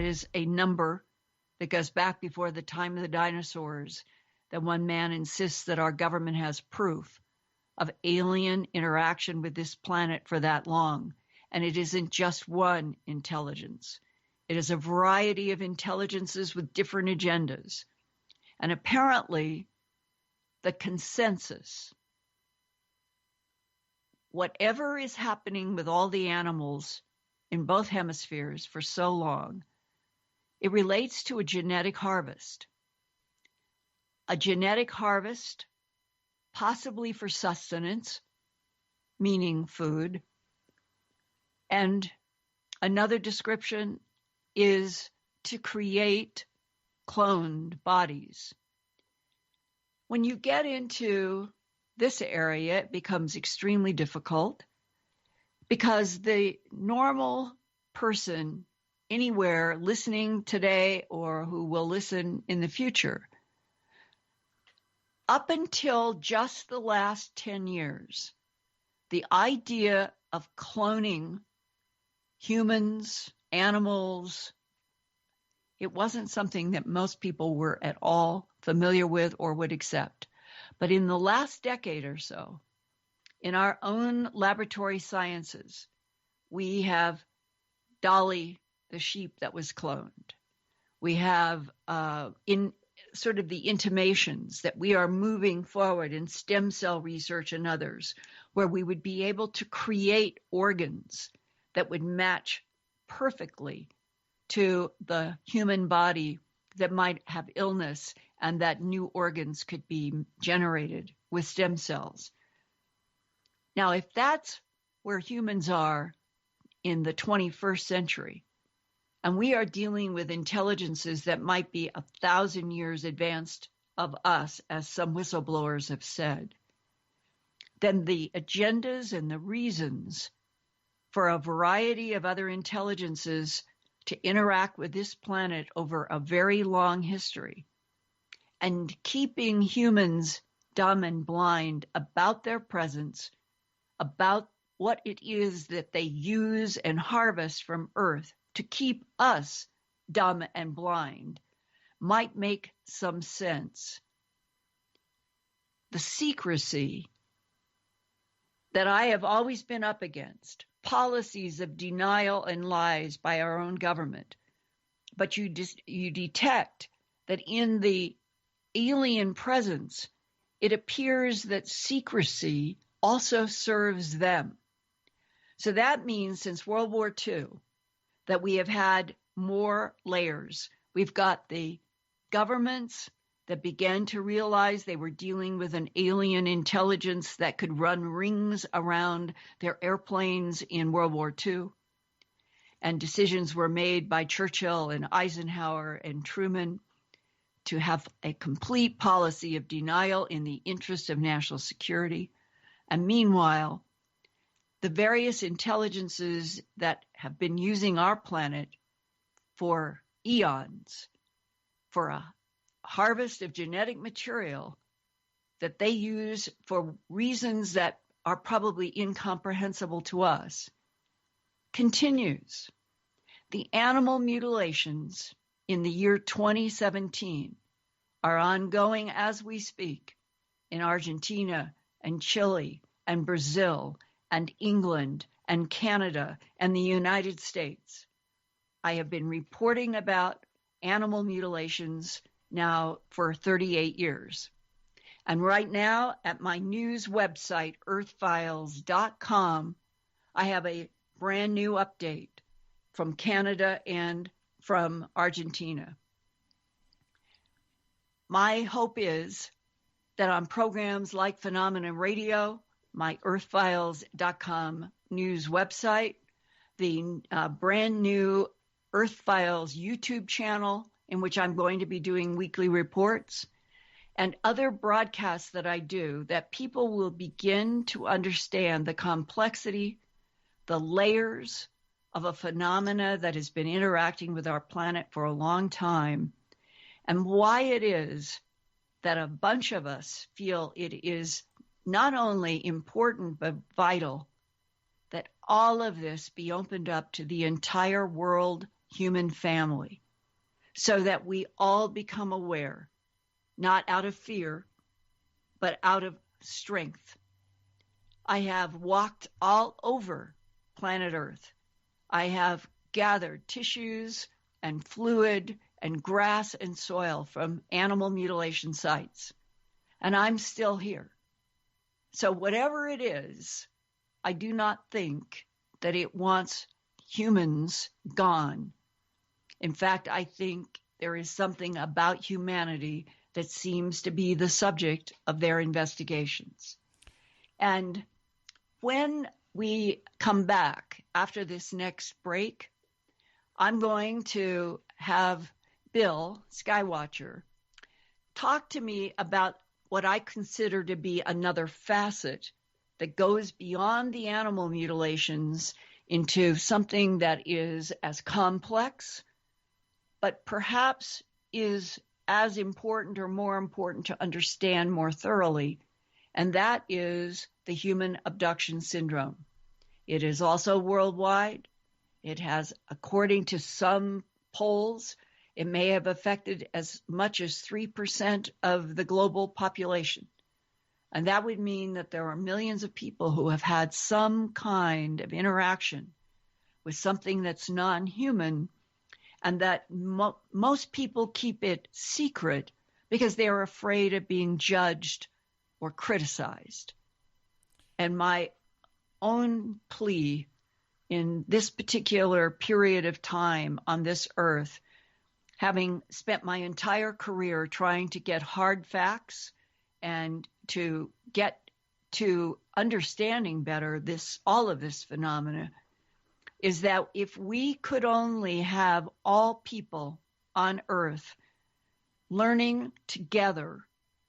is a number that goes back before the time of the dinosaurs, that one man insists that our government has proof of alien interaction with this planet for that long. And it isn't just one intelligence. It is a variety of intelligences with different agendas. And apparently, the consensus, whatever is happening with all the animals in both hemispheres for so long, it relates to a genetic harvest. A genetic harvest, possibly for sustenance, meaning food. And another description is to create cloned bodies. When you get into this area, it becomes extremely difficult because the normal person anywhere listening today or who will listen in the future, up until just the last 10 years, the idea of cloning humans, animals, it wasn't something that most people were at all familiar with or would accept. But in the last decade or so, in our own laboratory sciences, we have Dolly, the sheep that was cloned. We have in sort of the intimations that we are moving forward in stem cell research and others, where we would be able to create organs that would match perfectly to the human body that might have illness, and that new organs could be generated with stem cells. Now, if that's where humans are in the 21st century, and we are dealing with intelligences that might be 1,000 years advanced of us, as some whistleblowers have said, then the agendas and the reasons for a variety of other intelligences to interact with this planet over a very long history and keeping humans dumb and blind about their presence, about what it is that they use and harvest from Earth to keep us dumb and blind, might make some sense. The secrecy that I have always been up against, policies of denial and lies by our own government, but you detect that in the alien presence, it appears that secrecy also serves them. So that means since World War II, that we have had more layers. We've got the governments that began to realize they were dealing with an alien intelligence that could run rings around their airplanes in World War II. And decisions were made by Churchill and Eisenhower and Truman to have a complete policy of denial in the interest of national security. And meanwhile, the various intelligences that have been using our planet for eons, for a harvest of genetic material that they use for reasons that are probably incomprehensible to us, continues. The animal mutilations in the year 2017 are ongoing as we speak in Argentina and Chile and Brazil and England and Canada and the United States. I have been reporting about animal mutilations now for 38 years. And right now at my news website, earthfiles.com, I have a brand new update from Canada and from Argentina. My hope is that on programs like Phenomenon Radio, my earthfiles.com news website, the brand new Earth Files YouTube channel, in which I'm going to be doing weekly reports, and other broadcasts that I do, that people will begin to understand the complexity, the layers of a phenomena that has been interacting with our planet for a long time, and why it is that a bunch of us feel it is not only important but vital that all of this be opened up to the entire world human family so that we all become aware, not out of fear, but out of strength. I have walked all over planet Earth. I have gathered tissues and fluid and grass and soil from animal mutilation sites, and I'm still here. So whatever it is, I do not think that it wants humans gone. In fact, I think there is something about humanity that seems to be the subject of their investigations. And when we come back after this next break, I'm going to have Bill Skywatcher talk to me about what I consider to be another facet that goes beyond the animal mutilations into something that is as complex, but perhaps is as important or more important to understand more thoroughly, and that is the human abduction syndrome. It is also worldwide. It has, according to some polls, it may have affected as much as 3% of the global population. And that would mean that there are millions of people who have had some kind of interaction with something that's non-human, and that most people keep it secret because they're afraid of being judged or criticized. And my own plea in this particular period of time on this earth, having spent my entire career trying to get hard facts and to get to understanding better all of this phenomena, is that if we could only have all people on earth learning together,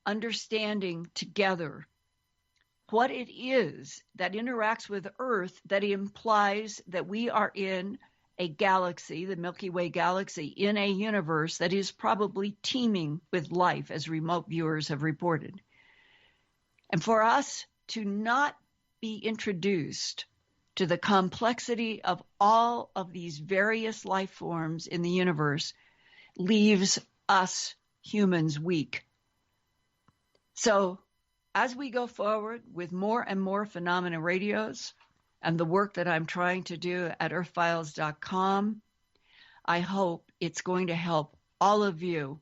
understanding together what it is that interacts with Earth that implies that we are in a galaxy, the Milky Way galaxy, in a universe that is probably teeming with life, as remote viewers have reported. And for us to not be introduced to the complexity of all of these various life forms in the universe leaves us humans weak. So as we go forward with more and more Phenomena Radios and the work that I'm trying to do at earthfiles.com, I hope it's going to help all of you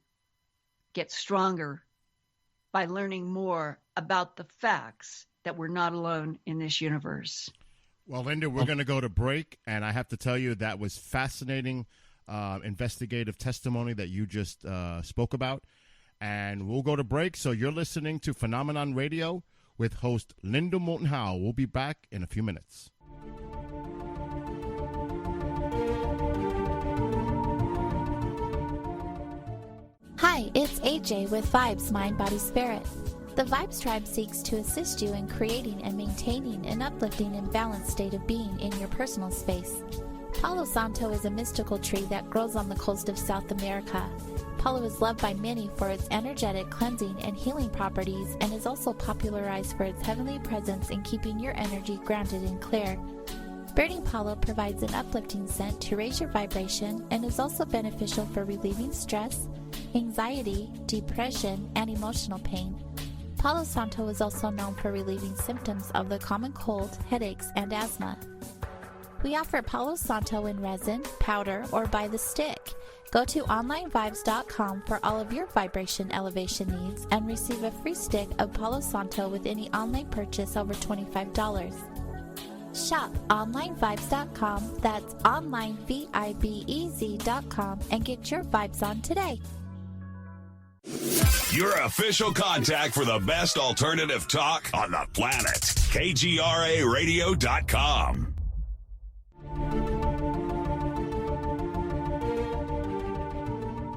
get stronger by learning more about the facts that we're not alone in this universe. Well, Linda, we're going to go to break, and I have to tell you that was fascinating investigative testimony that you just spoke about. And we'll go to break. So you're listening to Phenomenon Radio with host Linda Moulton Howe. We'll be back in a few minutes. Hi, it's AJ with Vibes Mind, Body, Spirit. The Vibes Tribe seeks to assist you in creating and maintaining an uplifting and balanced state of being in your personal space. Palo Santo is a mystical tree that grows on the coast of South America. Palo is loved by many for its energetic, cleansing, and healing properties, and is also popularized for its heavenly presence in keeping your energy grounded and clear. Burning Palo provides an uplifting scent to raise your vibration and is also beneficial for relieving stress, anxiety, depression, and emotional pain. Palo Santo is also known for relieving symptoms of the common cold, headaches, and asthma. We offer Palo Santo in resin, powder, or by the stick. Go to onlinevibes.com for all of your vibration elevation needs and receive a free stick of Palo Santo with any online purchase over $25. Shop onlinevibes.com, that's onlinevibez.com, and get your vibes on today. Your official contact for the best alternative talk on the planet. KGRAradio.com.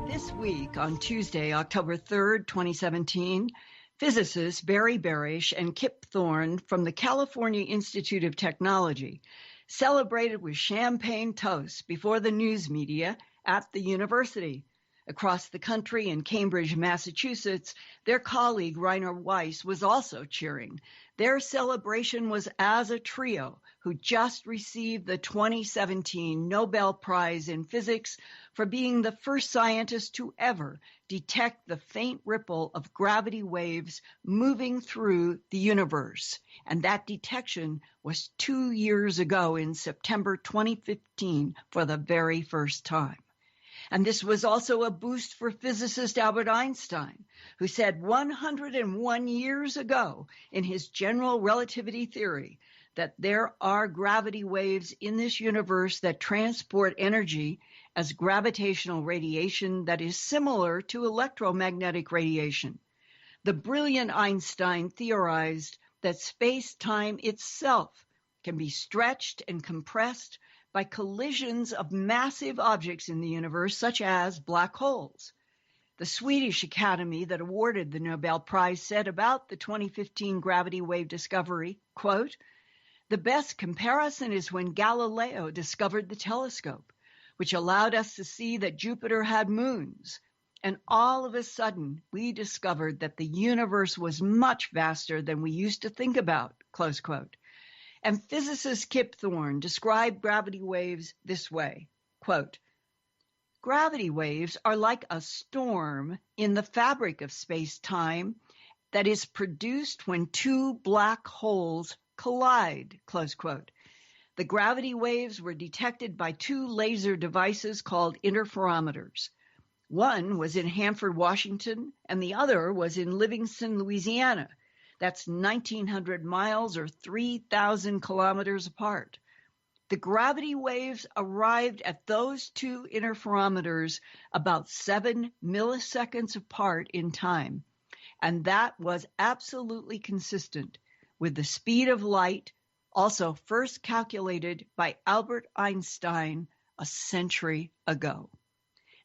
This week, on Tuesday, October 3rd, 2017, physicists Barry Barish and Kip Thorne from the California Institute of Technology celebrated with champagne toasts before the news media at the university, Across the country in Cambridge, Massachusetts, their colleague Rainer Weiss was also cheering. Their celebration was as a trio who just received the 2017 Nobel Prize in Physics for being the first scientist to ever detect the faint ripple of gravity waves moving through the universe. And that detection was 2 years ago in September 2015 for the very first time. And this was also a boost for physicist Albert Einstein, who said 101 years ago in his general relativity theory that there are gravity waves in this universe that transport energy as gravitational radiation that is similar to electromagnetic radiation. The brilliant Einstein theorized that space-time itself can be stretched and compressed by collisions of massive objects in the universe, such as black holes. The Swedish Academy that awarded the Nobel Prize said about the 2015 gravity wave discovery, quote, "The best comparison is when Galileo discovered the telescope, which allowed us to see that Jupiter had moons. And all of a sudden, we discovered that the universe was much vaster than we used to think about," close quote. And physicist Kip Thorne described gravity waves this way, quote, "Gravity waves are like a storm in the fabric of space-time that is produced when two black holes collide," close quote. The gravity waves were detected by two laser devices called interferometers. One was in Hanford, Washington, and the other was in Livingston, Louisiana. That's 1,900 miles or 3,000 kilometers apart. The gravity waves arrived at those two interferometers about 7 milliseconds apart in time, and that was absolutely consistent with the speed of light, also first calculated by Albert Einstein a century ago.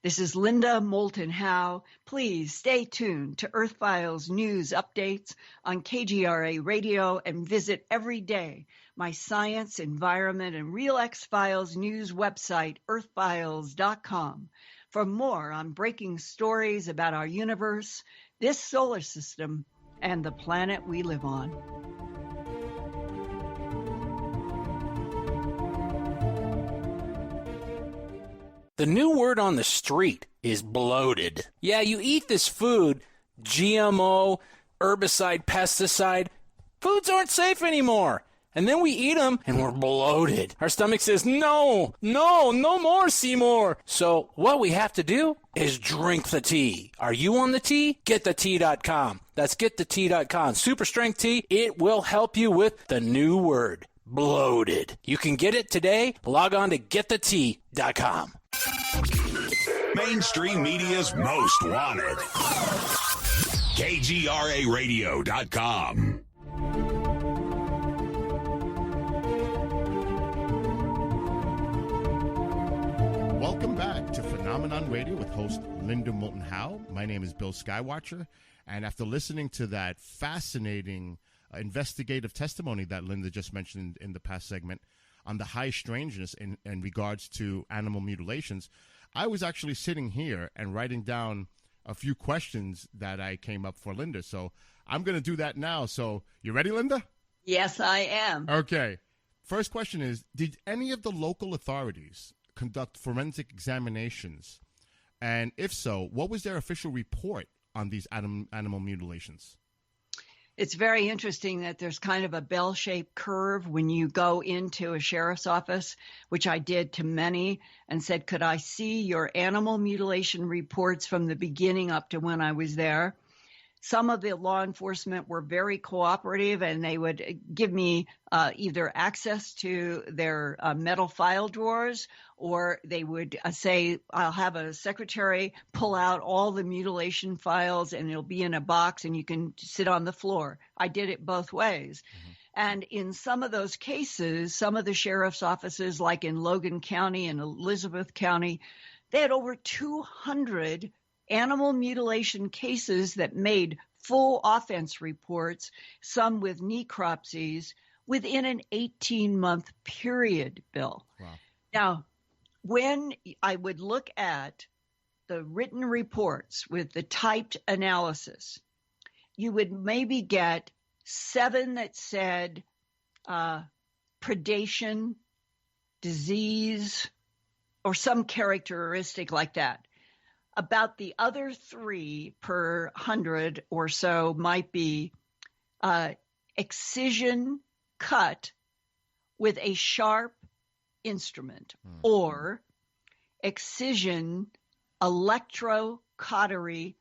This is Linda Moulton Howe. Please stay tuned to Earth Files news updates on KGRA Radio and visit every day my science, environment, and Real X-Files news website, earthfiles.com, for more on breaking stories about our universe, this solar system, and the planet we live on. The new word on the street is bloated. Yeah, you eat this food, GMO, herbicide, pesticide. Foods aren't safe anymore. And then we eat them and we're bloated. Our stomach says, no more, Seymour. So what we have to do is drink the tea. Are you on the tea? GetTheTea.com. That's GetTheTea.com. Super strength tea. It will help you with the new word, bloated. You can get it today. Log on to GetTheTea.com. Mainstream media's most wanted. KGRARadio.com. Welcome back to Phenomenon Radio with host Linda Moulton Howe. My name is Bill Skywatcher, and after listening to that fascinating investigative testimony that Linda just mentioned in the past segment on the high strangeness in regards to animal mutilations, I was actually sitting here and writing down a few questions that I came up for Linda. So I'm going to do that now. So you ready, Linda? Yes, I am. Okay. First question is, did any of the local authorities conduct forensic examinations? And if so, what was their official report on these animal mutilations? It's very interesting that there's kind of a bell-shaped curve when you go into a sheriff's office, which I did to many, and said, could I see your animal mutilation reports from the beginning up to when I was there? Some of the law enforcement were very cooperative, and they would give me either access to their metal file drawers, or they would say, I'll have a secretary pull out all the mutilation files, and it'll be in a box, and you can sit on the floor. I did it both ways. Mm-hmm. And in some of those cases, some of the sheriff's offices, like in Logan County and Elizabeth County, they had over 200 animal mutilation cases that made full offense reports, some with necropsies, within an 18-month period, Bill. Wow. Now, when I would look at the written reports with the typed analysis, you would maybe get 7 that said predation, disease, or some characteristic like that. About the other 3 per 100 or so might be excision, cut with a sharp instrument, or excision, electrocautery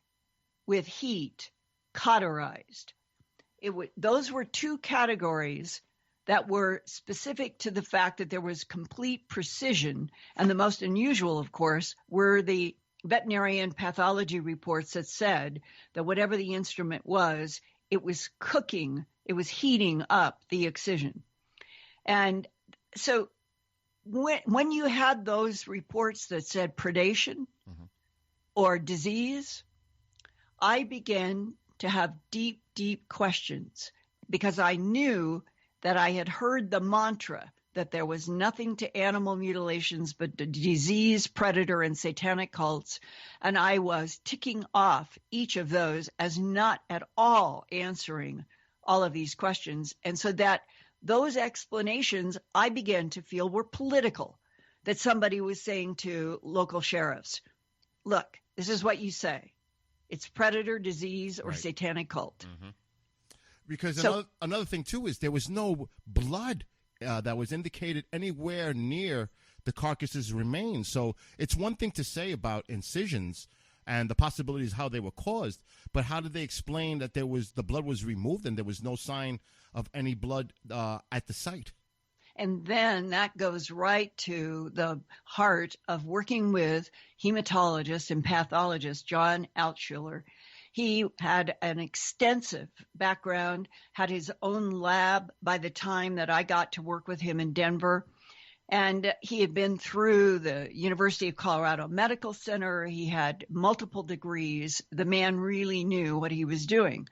with heat, cauterized. Those were 2 categories that were specific to the fact that there was complete precision. And the most unusual, of course, were the veterinarian pathology reports that said that whatever the instrument was, it was cooking, it was heating up the excision. And so when you had those reports that said predation or disease, I began to have deep, deep questions, because I knew that I had heard the mantra that there was nothing to animal mutilations but the disease, predator, and satanic cults. And I was ticking off each of those as not at all answering all of these questions. And so that those explanations I began to feel were political, that somebody was saying to local sheriffs, look, this is what you say. It's predator, disease, or satanic cult. Because another thing, too, is there was no blood that was indicated anywhere near the carcass's remains. So it's one thing to say about incisions and the possibilities how they were caused, but how did they explain that the blood was removed and there was no sign of any blood at the site? And then that goes right to the heart of working with hematologist and pathologist John Altshuler. He had an extensive background, had his own lab by the time that I got to work with him in Denver. And he had been through the University of Colorado Medical Center. He had multiple degrees. The man really knew what he was doing.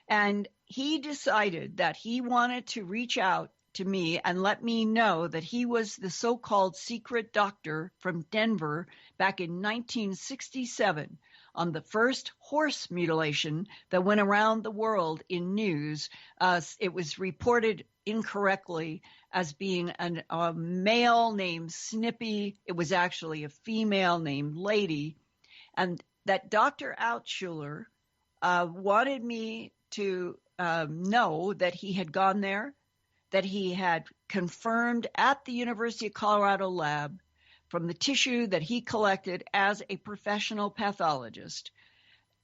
And he decided that he wanted to reach out to me and let me know that he was the so-called secret doctor from Denver back in 1967 on the first horse mutilation that went around the world in news. It was reported incorrectly as being a male named Snippy. It was actually a female named Lady. And that Dr. Altshuler wanted me to know that he had gone there, that he had confirmed at the University of Colorado lab from the tissue that he collected as a professional pathologist,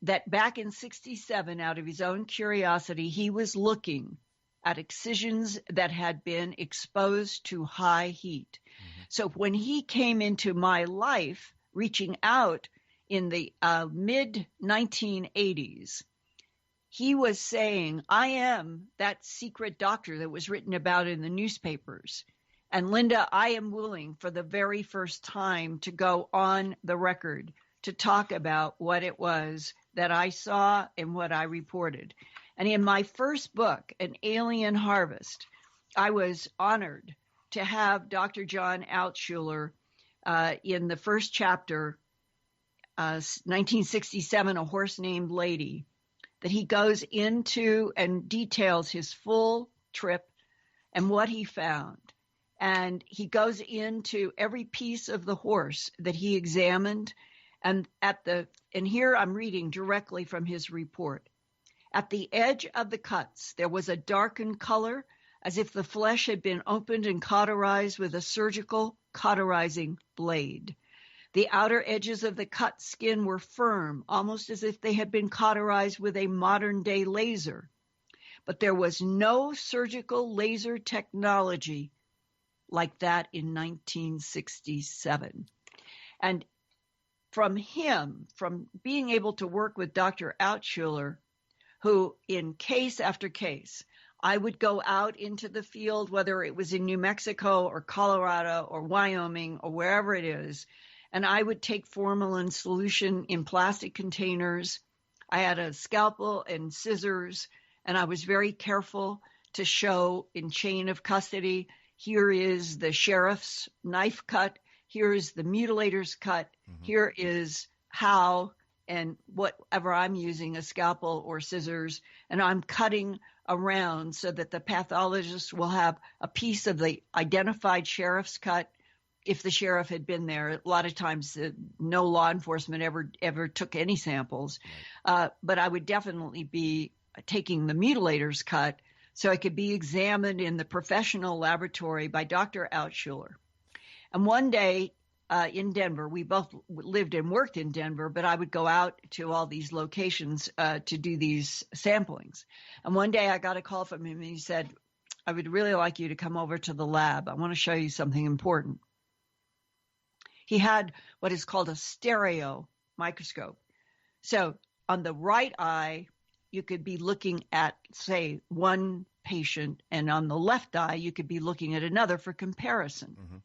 that back in 67, out of his own curiosity, he was looking at excisions that had been exposed to high heat. So when he came into my life, reaching out in the mid-1980s, he was saying, I am that secret doctor that was written about in the newspapers. And Linda, I am willing for the very first time to go on the record to talk about what it was that I saw and what I reported. And in my first book, An Alien Harvest, I was honored to have Dr. John Altshuler in the first chapter, 1967, A Horse Named Lady, that he goes into and details his full trip and what he found. And he goes into every piece of the horse that he examined. And here I'm reading directly from his report. At the edge of the cuts, there was a darkened color, as if the flesh had been opened and cauterized with a surgical cauterizing blade. The outer edges of the cut skin were firm, almost as if they had been cauterized with a modern-day laser. But there was no surgical laser technology like that in 1967. And from him, from being able to work with Dr. Altshuler, who in case after case, I would go out into the field, whether it was in New Mexico or Colorado or Wyoming or wherever it is, and I would take formalin solution in plastic containers. I had a scalpel and scissors, and I was very careful to show in chain of custody, here is the sheriff's knife cut, here is the mutilator's cut, here is how and whatever I'm using, a scalpel or scissors, and I'm cutting around so that the pathologist will have a piece of the identified sheriff's cut. If the sheriff had been there, a lot of times no law enforcement ever took any samples, but I would definitely be taking the mutilator's cut so it could be examined in the professional laboratory by Dr. Altschuler. And one day in Denver, we both lived and worked in Denver, but I would go out to all these locations to do these samplings. And one day I got a call from him and he said, I would really like you to come over to the lab. I want to show you something important. He had what is called a stereo microscope. So on the right eye, you could be looking at, say, one patient, and on the left eye, you could be looking at another for comparison. Mm-hmm.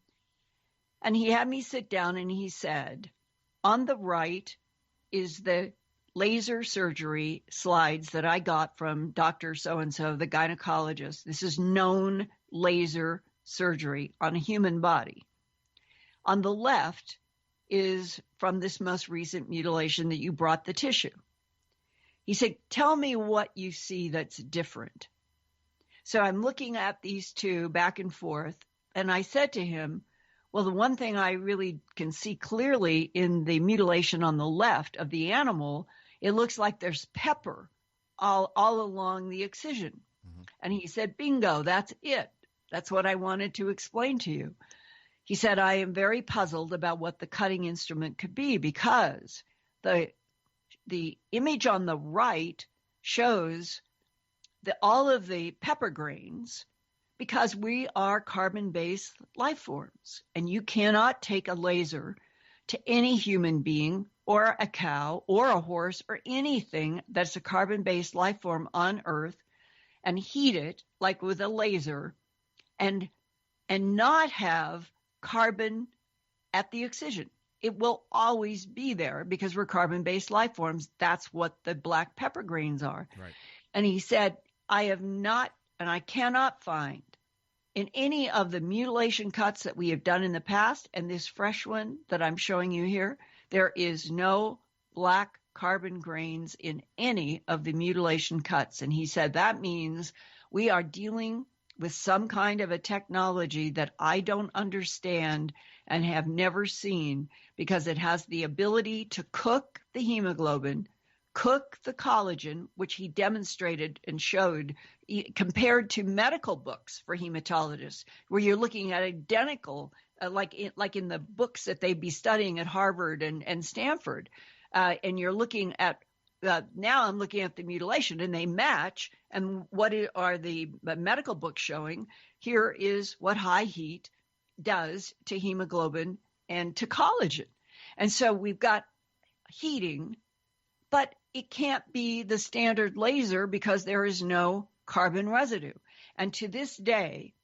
And he had me sit down and he said, on the right is the laser surgery slides that I got from Dr. So-and-so, the gynecologist. This is known laser surgery on a human body. On the left is from this most recent mutilation that you brought the tissue. He said, tell me what you see that's different. So I'm looking at these two back and forth, and I said to him, well, the one thing I really can see clearly in the mutilation on the left of the animal, it looks like there's pepper all along the excision. Mm-hmm. And he said, bingo, that's it. That's what I wanted to explain to you. He said, I am very puzzled about what the cutting instrument could be because the image on the right shows all of the pepper grains because we are carbon-based life forms. And you cannot take a laser to any human being or a cow or a horse or anything that's a carbon-based life form on Earth and heat it like with a laser and not have carbon at the excision. It will always be there because we're carbon-based life forms. That's what the black pepper grains are. Right. And he said, I have not, and I cannot find in any of the mutilation cuts that we have done in the past, and this fresh one that I'm showing you here, there is no black carbon grains in any of the mutilation cuts. And he said, that means we are dealing with some kind of a technology that I don't understand and have never seen because it has the ability to cook the hemoglobin, cook the collagen, which he demonstrated and showed compared to medical books for hematologists, where you're looking at identical, like in the books that they'd be studying at Harvard and Stanford. And you're looking at now I'm looking at the mutilation and they match. And what are the medical books showing? Here is what high heat does to hemoglobin and to collagen. And so we've got heating, but it can't be the standard laser because there is no carbon residue. And to this day,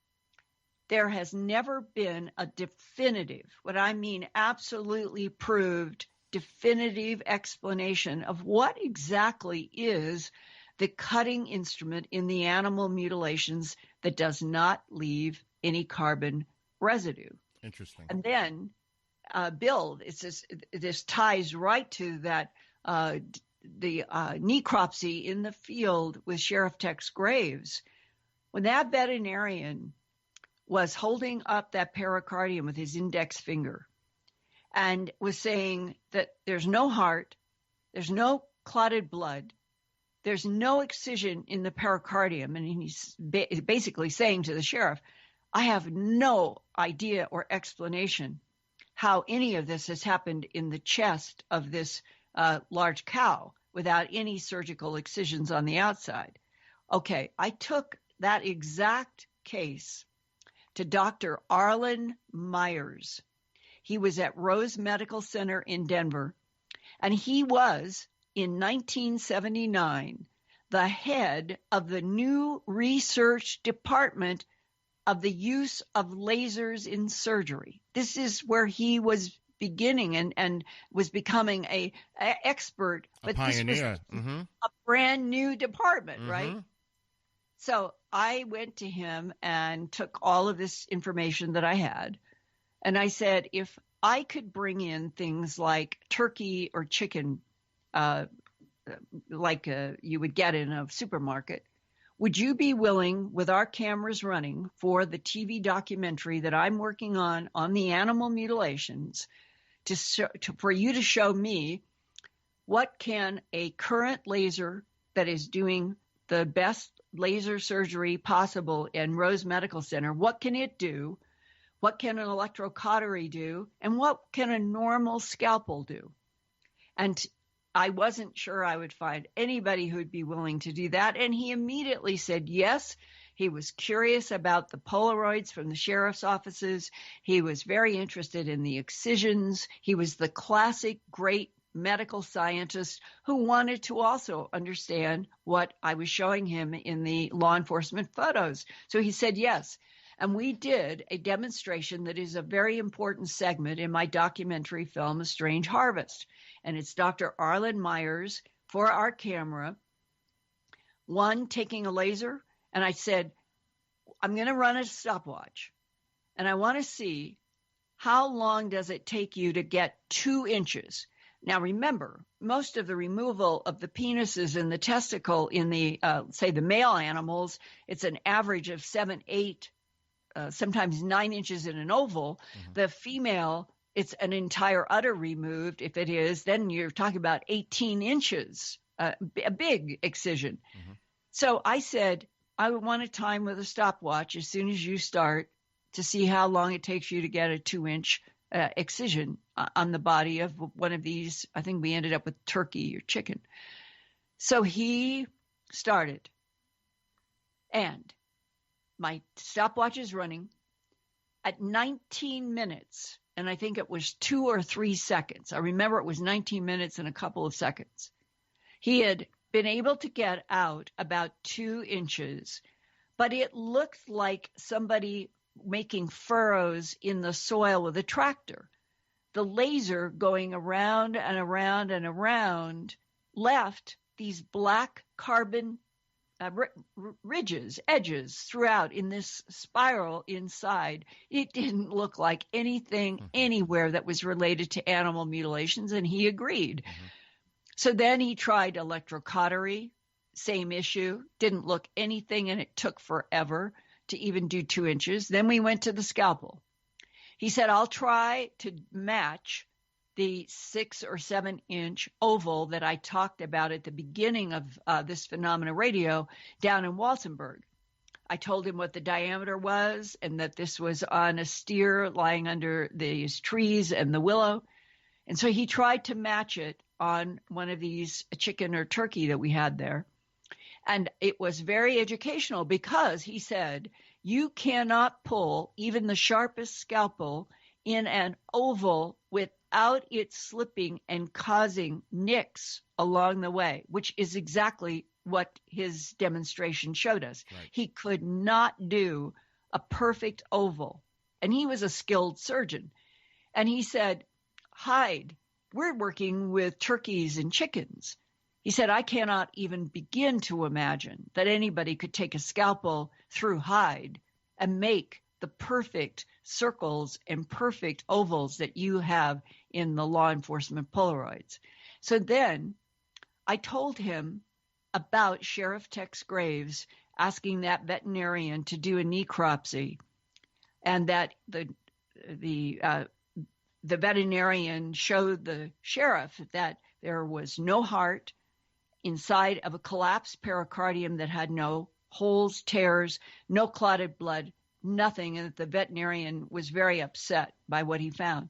there has never been a definitive, what I mean absolutely proved, definitive explanation of what exactly is the cutting instrument in the animal mutilations that does not leave any carbon residue. Interesting. And then, Bill, this ties right to that, the necropsy in the field with Sheriff Tex Graves. When that veterinarian was holding up that pericardium with his index finger and was saying that there's no heart, there's no clotted blood, there's no excision in the pericardium. And he's basically saying to the sheriff, I have no idea or explanation how any of this has happened in the chest of this large cow without any surgical excisions on the outside. Okay, I took that exact case to Dr. Arlen Myers. He was at Rose Medical Center in Denver, and he was, in 1979, the head of the new research department of the use of lasers in surgery. This is where he was beginning and was becoming a expert. But a pioneer. This was a brand new department, right? So I went to him and took all of this information that I had. And I said, if I could bring in things like turkey or chicken, you would get in a supermarket. Would you be willing, with our cameras running, for the TV documentary that I'm working on the animal mutilations, for you to show me what can a current laser that is doing the best laser surgery possible in Rose Medical Center, what can it do? What can an electrocautery do? And what can a normal scalpel do? And I wasn't sure I would find anybody who'd be willing to do that. And he immediately said yes. He was curious about the Polaroids from the sheriff's offices. He was very interested in the excisions. He was the classic great medical scientist who wanted to also understand what I was showing him in the law enforcement photos. So he said yes. And we did a demonstration that is a very important segment in my documentary film, A Strange Harvest. And it's Dr. Arlen Myers for our camera, one taking a laser. And I said, I'm going to run a stopwatch. And I want to see how long does it take you to get 2 inches. Now, remember, most of the removal of the penises and the testicle in the, say, the male animals, it's an average of 7, 8, sometimes 9 inches in an oval. Mm-hmm. The female, it's an entire udder removed. If it is, then you're talking about 18 inches, a big excision. Mm-hmm. So I said, I would want a time with a stopwatch as soon as you start to see how long it takes you to get a 2-inch excision on the body of one of these. I think we ended up with turkey or chicken. So he started, and my stopwatch is running at 19 minutes, and I think it was 2 or 3 seconds. I remember it was 19 minutes and a couple of seconds. He had been able to get out about 2 inches, but it looked like somebody making furrows in the soil with a tractor. The laser going around and around and around left these black carbon ridges, edges throughout in this spiral inside. It didn't look like anything anywhere that was related to animal mutilations, and he agreed. Mm-hmm. So then he tried electrocautery, same issue, didn't look anything, and it took forever to even do 2 inches. Then we went to the scalpel. He said, I'll try to match the 6 or 7 inch oval that I talked about at the beginning of this Phenomena Radio down in Walsenburg. I told him what the diameter was and that this was on a steer lying under these trees and the willow. And so he tried to match it on one of these chicken or turkey that we had there. And it was very educational because he said, you cannot pull even the sharpest scalpel in an oval without it slipping and causing nicks along the way, which is exactly what his demonstration showed us. Right. He could not do a perfect oval. And he was a skilled surgeon. And he said, hide, we're working with turkeys and chickens. He said, I cannot even begin to imagine that anybody could take a scalpel through hide and make the perfect circles and perfect ovals that you have in the law enforcement Polaroids. So then I told him about Sheriff Tex Graves asking that veterinarian to do a necropsy, and that the veterinarian showed the sheriff that there was no heart inside of a collapsed pericardium that had no holes, tears, no clotted blood, nothing, and that the veterinarian was very upset by what he found.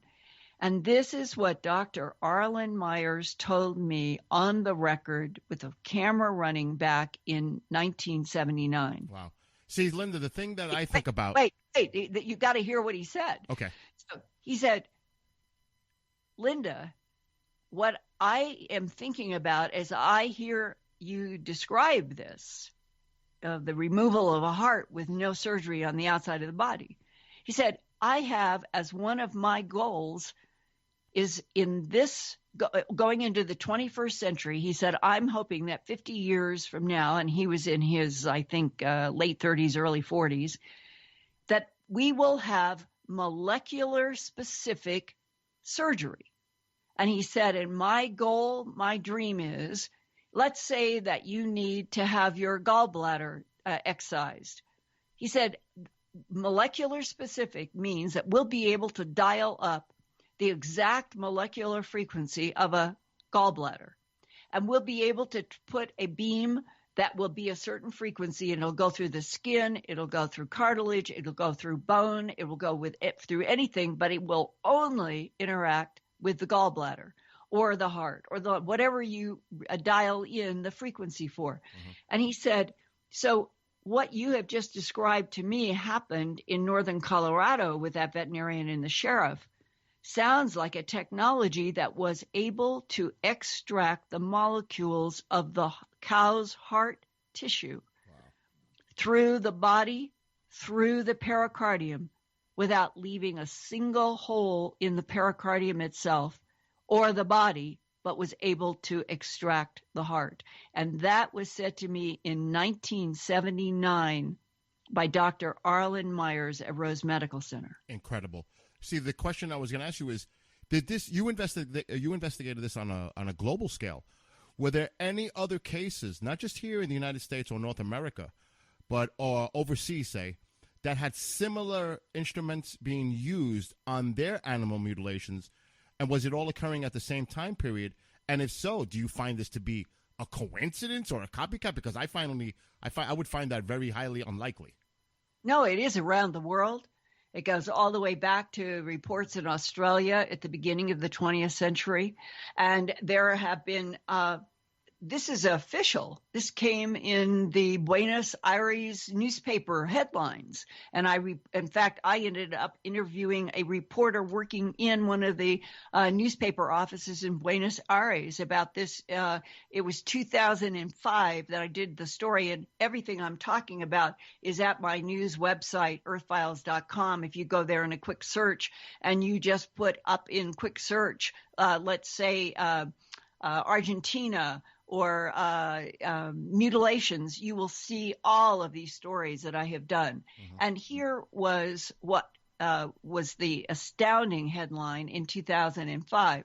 And this is what Dr. Arlen Myers told me on the record with a camera running back in 1979. Wow. See, Linda, the thing that I think about... Wait, you got to hear what he said. Okay. So he said, Linda, what I am thinking about as I hear you describe this, the removal of a heart with no surgery on the outside of the body. He said, I have as one of my goals is in this, going into the 21st century, he said, I'm hoping that 50 years from now, and he was in his, I think, late 30s, early 40s, that we will have molecular specific surgery. And he said, and my goal, my dream is, let's say that you need to have your gallbladder excised. He said, molecular specific means that we'll be able to dial up the exact molecular frequency of a gallbladder. And we'll be able to put a beam that will be a certain frequency, and it'll go through the skin, it'll go through cartilage, it'll go through bone, it will go with it through anything, but it will only interact with the gallbladder or the heart or the whatever you dial in the frequency for. Mm-hmm. And he said, so what you have just described to me happened in northern Colorado with that veterinarian and the sheriff. Sounds like a technology that was able to extract the molecules of the cow's heart tissue through the body, through the pericardium, without leaving a single hole in the pericardium itself or the body, but was able to extract the heart. And that was said to me in 1979 by Dr. Arlen Myers at Rose Medical Center. Incredible. See, the question I was going to ask you is, did this you investigated this on a global scale? Were there any other cases, not just here in the United States or North America, but overseas, say, that had similar instruments being used on their animal mutilations, and was it all occurring at the same time period? And if so, do you find this to be a coincidence or a copycat? Because I would find that very highly unlikely. No, it is around the world. It goes all the way back to reports in Australia at the beginning of the 20th century. And there have been, this is official. This came in the Buenos Aires newspaper headlines. And in fact, I ended up interviewing a reporter working in one of the newspaper offices in Buenos Aires about this. It was 2005 that I did the story, and everything I'm talking about is at my news website, earthfiles.com. If you go there in a quick search and you just put up in quick search, let's say Argentina, or mutilations, you will see all of these stories that I have done. Mm-hmm. And here was what was the astounding headline in 2005.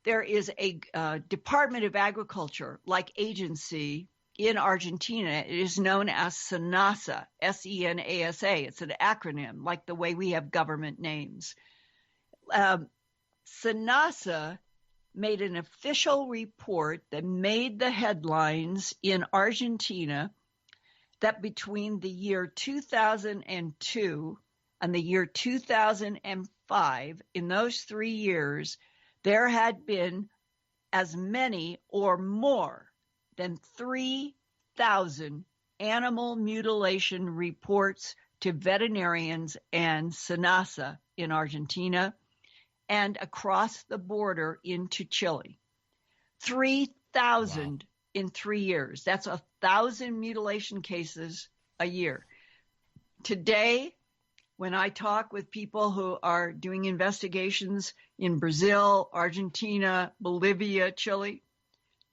There is a Department of Agriculture like agency in Argentina. It is known as SENASA, S-E-N-A-S-A. It's an acronym, like the way we have government names. SENASA made an official report that made the headlines in Argentina that between the year 2002 and the year 2005, in those 3 years, there had been as many or more than 3,000 animal mutilation reports to veterinarians and SENASA in Argentina and across the border into Chile. 3,000 in 3 years. That's 1,000 mutilation cases a year. Today, when I talk with people who are doing investigations in Brazil, Argentina, Bolivia, Chile,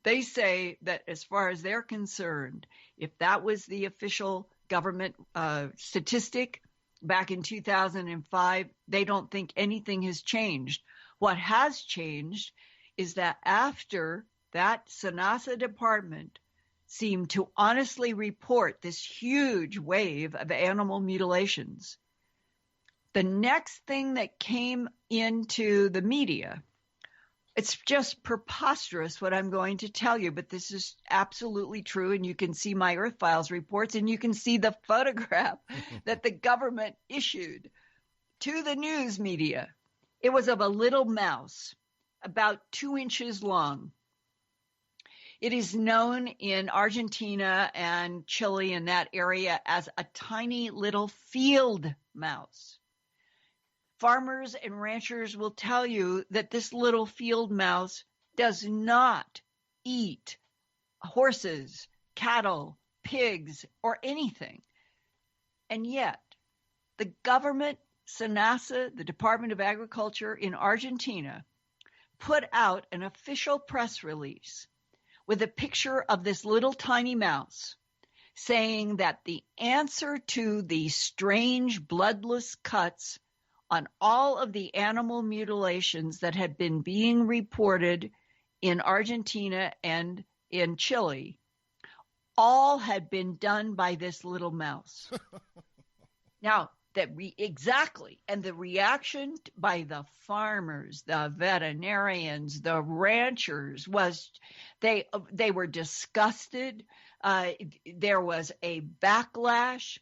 they say that as far as they're concerned, if that was the official government statistic, back in 2005, they don't think anything has changed. What has changed is that after that SENASA department seemed to honestly report this huge wave of animal mutilations, the next thing that came into the media, it's just preposterous what I'm going to tell you, but this is absolutely true. And you can see my Earth Files reports, and you can see the photograph that the government issued to the news media. It was of a little mouse, about 2 inches long. It is known in Argentina and Chile in that area as a tiny little field mouse. Farmers and ranchers will tell you that this little field mouse does not eat horses, cattle, pigs, or anything. And yet, the government, SENASA, the Department of Agriculture in Argentina, put out an official press release with a picture of this little tiny mouse saying that the answer to the strange bloodless cuts on all of the animal mutilations that had been being reported in Argentina and in Chile. All had been done by this little mouse. Now, exactly. And the reaction by the farmers, the veterinarians, the ranchers was they were disgusted. There was a backlash.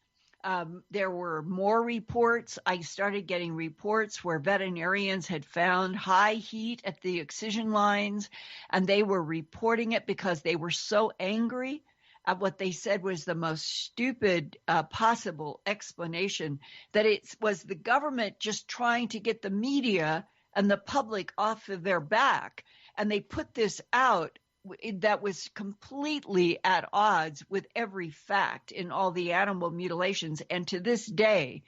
There were more reports. I started getting reports where veterinarians had found high heat at the excision lines, and they were reporting it because they were so angry at what they said was the most stupid possible explanation, that it was the government just trying to get the media and the public off of their back. And they put this out that was completely at odds with every fact in all the animal mutilations. And to this day,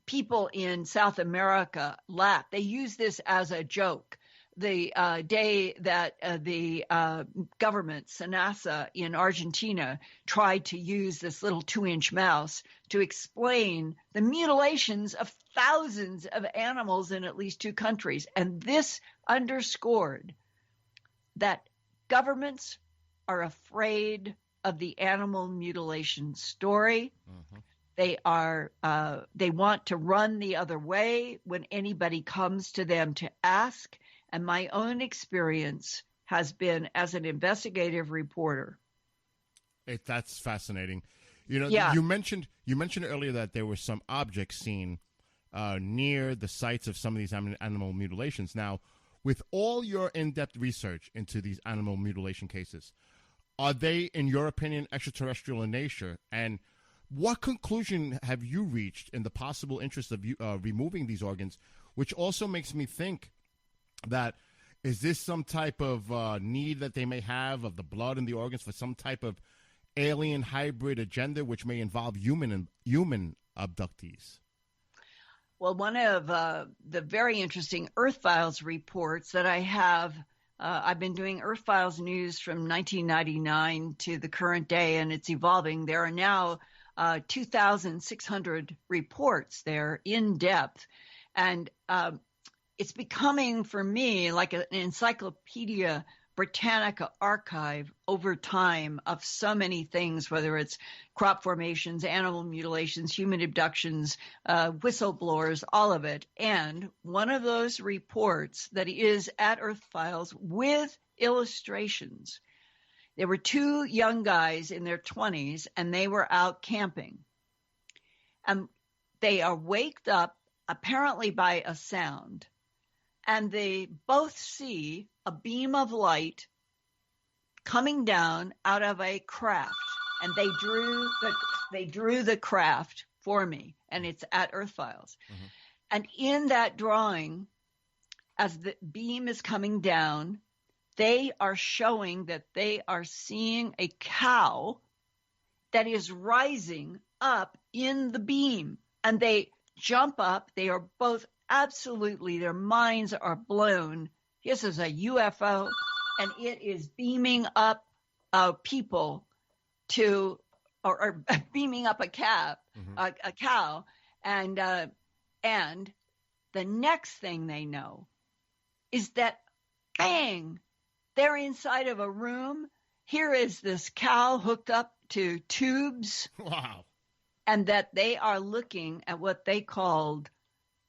people in South America laugh. They use this as a joke. The day that the government, SENASA in Argentina, tried to use this little 2-inch mouse to explain the mutilations of thousands of animals in at least 2 countries. And this underscored that governments are afraid of the animal mutilation story. Mm-hmm. They want to run the other way when anybody comes to them to ask. And my own experience has been as an investigative reporter. That's fascinating. You know, yeah. you mentioned earlier that there were some objects seen near the sites of some of these animal mutilations. Now, with all your in-depth research into these animal mutilation cases, are they, in your opinion, extraterrestrial in nature? And what conclusion have you reached in the possible interest of you removing these organs, which also makes me think that is this some type of need that they may have of the blood and the organs for some type of alien hybrid agenda, which may involve human abductees? Well, one of the very interesting Earth Files reports that I have, I've been doing Earth Files news from 1999 to the current day, and it's evolving. There are now 2,600 reports there in depth, and it's becoming, for me, like an Encyclopedia Britannica archive over time of so many things, whether it's crop formations, animal mutilations, human abductions, whistleblowers, all of it. And one of those reports that is at Earth Files with illustrations, there were 2 young guys in their 20s, and they were out camping. And they are waked up, apparently by a sound, and they both see a beam of light coming down out of a craft. And they drew the craft for me, and it's at Earth Files. Mm-hmm. And in that drawing, as the beam is coming down, they are showing that they are seeing a cow that is rising up in the beam. And they jump up. They are both absolutely, their minds are blown. This is a UFO, and it is beaming up people to, or beaming up a cow, and the next thing they know is that, bang, they're inside of a room. Here is this cow hooked up to tubes. Wow. And that they are looking at what they called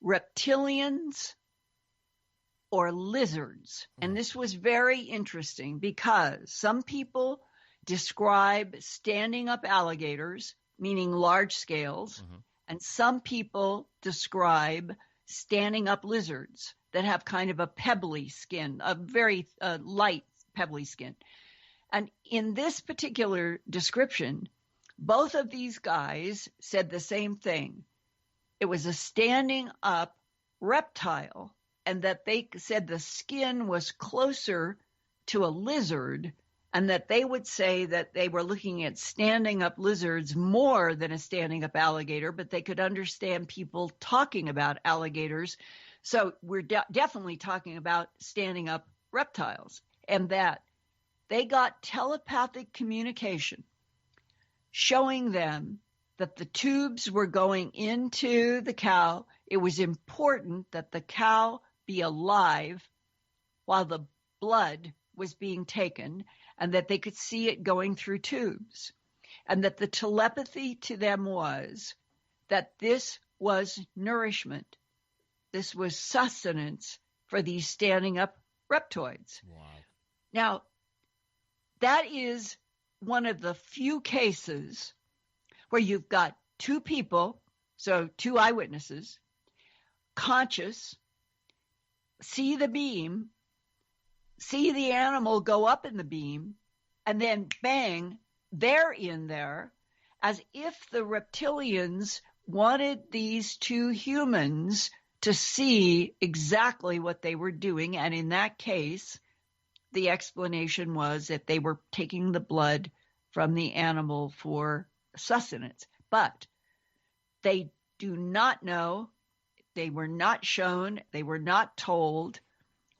reptilians or lizards. And this was very interesting because some people describe standing up alligators, meaning large scales, and some people describe standing up lizards that have kind of a pebbly skin, a very light pebbly skin. And in this particular description, both of these guys said the same thing. It was a standing up reptile, and that they said the skin was closer to a lizard, and that they would say that they were looking at standing up lizards more than a standing up alligator, but they could understand people talking about alligators. So we're definitely talking about standing up reptiles, and that they got telepathic communication showing them that the tubes were going into the cow. It was important that the cow be alive while the blood was being taken, and that they could see it going through tubes, and that the telepathy to them was that this was nourishment. This was sustenance for these standing up reptoids. Wow. Now, that is one of the few cases where you've got two people, so two eyewitnesses, conscious, see the beam, see the animal go up in the beam, and then bang, they're in there, as if the reptilians wanted these two humans to see exactly what they were doing. And in that case, the explanation was that they were taking the blood from the animal for sustenance. But they do not know, they were not shown, they were not told,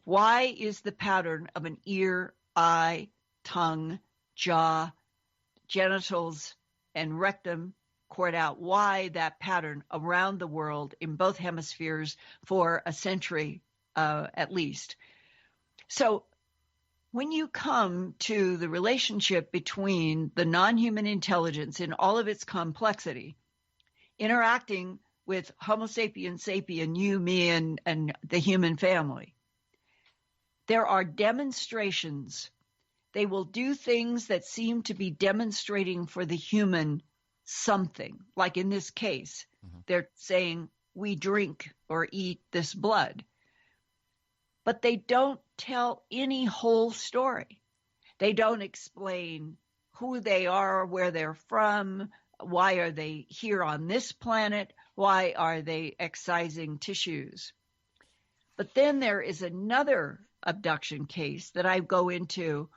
why is the pattern of an ear, eye, tongue, jaw, genitals, and rectum poured out, why that pattern around the world in both hemispheres for a century at least. So when you come to the relationship between the non-human intelligence in all of its complexity, interacting with Homo sapien sapien, you, me, and the human family, there are demonstrations. They will do things that seem to be demonstrating for the human something. Like in this case, they're saying, we drink or eat this blood. But they don't tell any whole story. They don't explain who they are, where they're from, why are they here on this planet, why are they excising tissues. But then there is another abduction case that I go into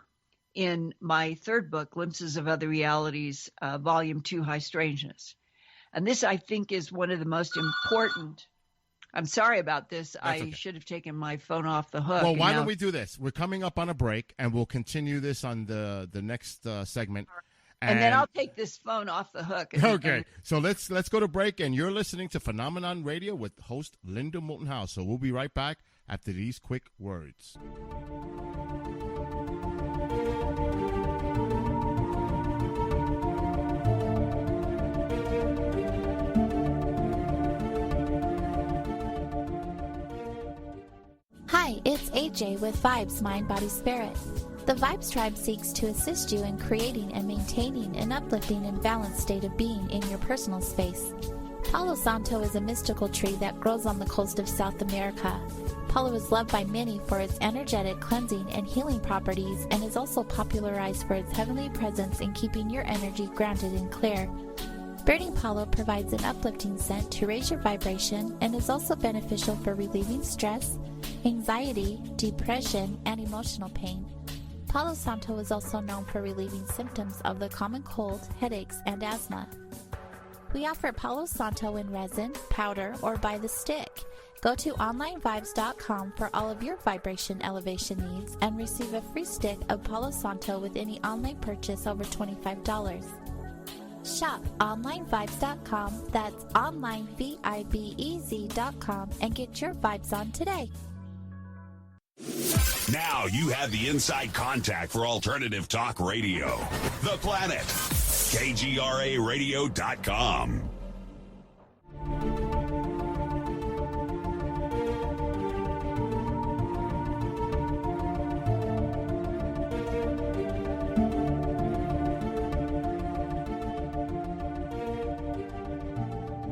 in my third book, Glimpses of Other Realities, Volume 2, High Strangeness. And this, I think, is one of the most important. I'm sorry about this. That's okay. Should have taken my phone off the hook. Well, why don't we do this? We're coming up on a break, and we'll continue this on the next segment. And then I'll take this phone off the hook. Okay. So let's go to break, and you're listening to Phenomenon Radio with host Linda Moulton Howe. So we'll be right back after these quick words. Hi, it's AJ with Vibes, Mind, Body, Spirit. The Vibes Tribe seeks to assist you in creating and maintaining an uplifting and balanced state of being in your personal space. Palo Santo is a mystical tree that grows on the coast of South America. Palo is loved by many for its energetic cleansing and healing properties and is also popularized for its heavenly presence in keeping your energy grounded and clear. Burning Palo provides an uplifting scent to raise your vibration and is also beneficial for relieving stress, anxiety, depression, and emotional pain. Palo Santo is also known for relieving symptoms of the common cold, headaches, and asthma. We offer Palo Santo in resin, powder, or by the stick. Go to onlinevibes.com for all of your vibration elevation needs and receive a free stick of Palo Santo with any online purchase over $25. Shop onlinevibes.com, that's onlinevibez.com, and get your vibes on today. Now you have the inside contact for alternative talk radio. The Planet. KGRAradio.com.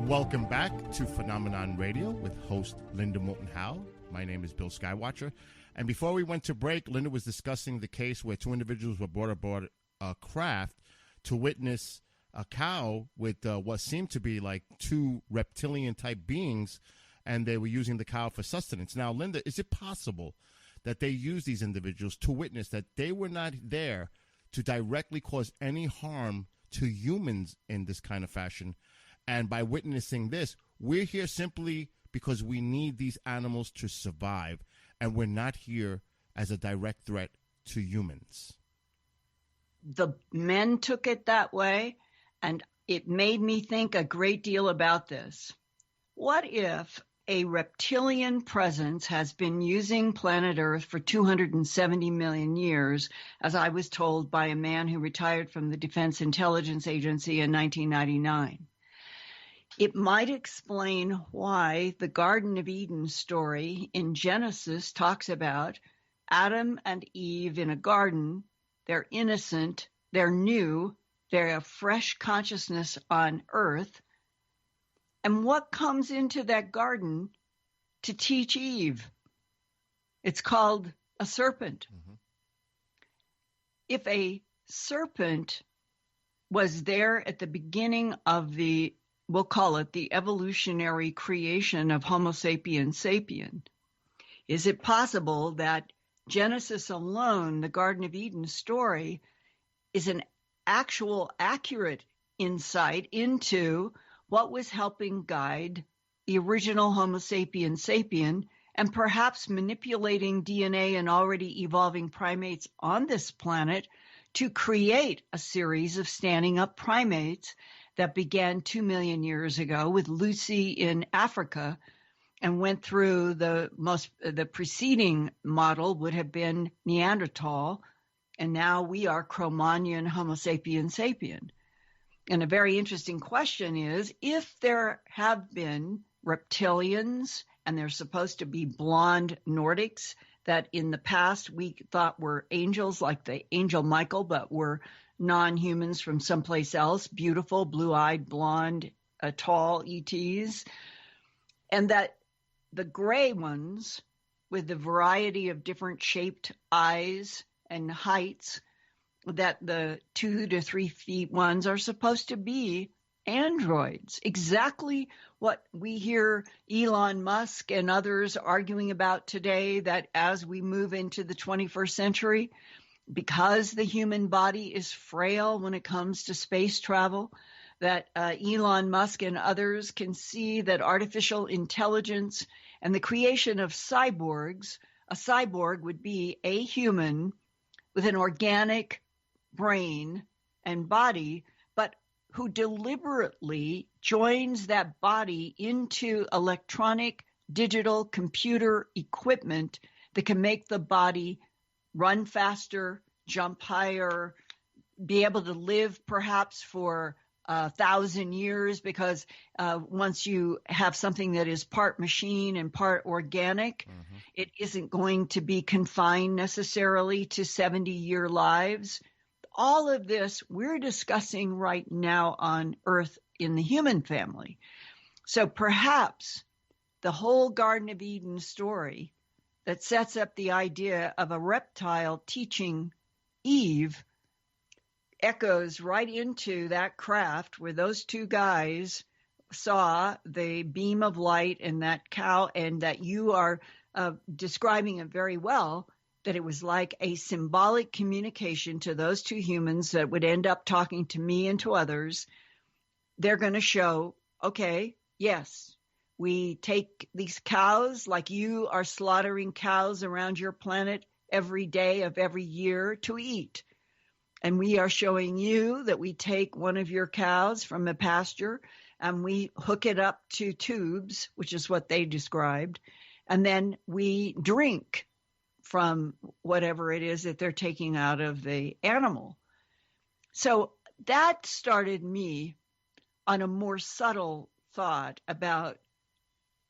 Welcome back to Phenomenon Radio with host Linda Moulton Howe. My name is Bill Skywatcher. And before we went to break, Linda was discussing the case where two individuals were brought aboard a craft to witness a cow with what seemed to be like two reptilian-type beings, and they were using the cow for sustenance. Now, Linda, is it possible that they used these individuals to witness that they were not there to directly cause any harm to humans in this kind of fashion? And by witnessing this, we're here simply because we need these animals to survive, and we're not here as a direct threat to humans. The men took it that way, and it made me think a great deal about this. What if a reptilian presence has been using planet Earth for 270 million years, as I was told by a man who retired from the Defense Intelligence Agency in 1999? It might explain why the Garden of Eden story in Genesis talks about Adam and Eve in a garden. They're innocent, they're new, they have fresh consciousness on Earth. And what comes into that garden to teach Eve? It's called a serpent. Mm-hmm. If a serpent was there at the beginning of we'll call it the evolutionary creation of Homo sapiens sapien, is it possible that Genesis alone, the Garden of Eden story, is an actual accurate insight into what was helping guide the original Homo sapiens sapien, and perhaps manipulating DNA in already evolving primates on this planet to create a series of standing up primates that began 2 million years ago with Lucy in Africa and went through the preceding model would have been Neanderthal, and now we are Cro-Magnon Homo sapiens sapien. And a very interesting question is, if there have been reptilians, and they're supposed to be blonde Nordics that in the past we thought were angels like the angel Michael, but were non-humans from someplace else, beautiful, blue-eyed, blonde, tall ETs, and that the gray ones with the variety of different shaped eyes and heights, that the 2 to 3 feet ones are supposed to be androids, exactly what we hear Elon Musk and others arguing about today, that as we move into the 21st century, because the human body is frail when it comes to space travel, that Elon Musk and others can see that artificial intelligence and the creation of cyborgs, a cyborg would be a human with an organic brain and body, but who deliberately joins that body into electronic, digital, computer equipment that can make the body run faster, jump higher, be able to live perhaps for 1,000 years, because once you have something that is part machine and part organic, it isn't going to be confined necessarily to 70-year lives. All of this we're discussing right now on Earth in the human family. So perhaps the whole Garden of Eden story that sets up the idea of a reptile teaching Eve echoes right into that craft where those two guys saw the beam of light and that cow, and that you are describing it very well, that it was like a symbolic communication to those two humans that would end up talking to me and to others. They're going to show, okay, yes, we take these cows like you are slaughtering cows around your planet every day of every year to eat. And we are showing you that we take one of your cows from a pasture and we hook it up to tubes, which is what they described, and then we drink from whatever it is that they're taking out of the animal. So that started me on a more subtle thought about,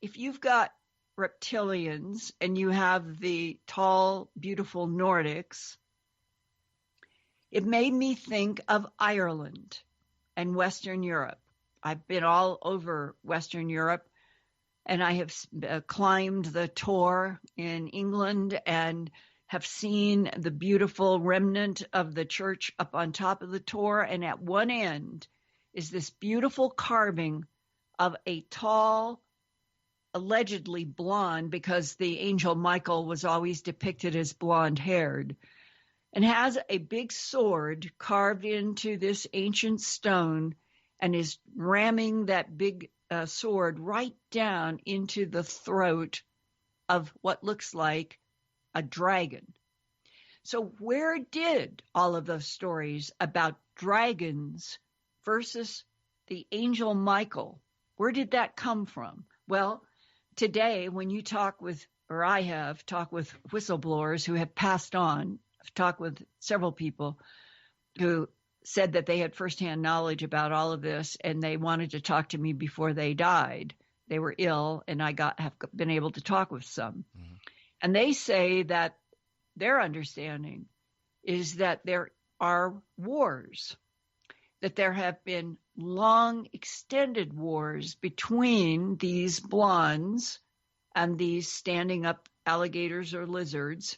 if you've got reptilians and you have the tall, beautiful Nordics, it made me think of Ireland and Western Europe. I've been all over Western Europe, and I have climbed the Tor in England and have seen the beautiful remnant of the church up on top of the Tor. And at one end is this beautiful carving of a tall, allegedly blonde, because the angel Michael was always depicted as blonde-haired, and has a big sword carved into this ancient stone and is ramming that big sword right down into the throat of what looks like a dragon. So where did all of those stories about dragons versus the angel Michael, where did that come from? Well, today when you talk with, or I have talked with whistleblowers who have passed on, I've talked with several people who said that they had firsthand knowledge about all of this and they wanted to talk to me before they died. They were ill, and I have been able to talk with some. Mm-hmm. And they say that their understanding is that there are wars, that there have been long extended wars between these blondes and these standing up alligators or lizards,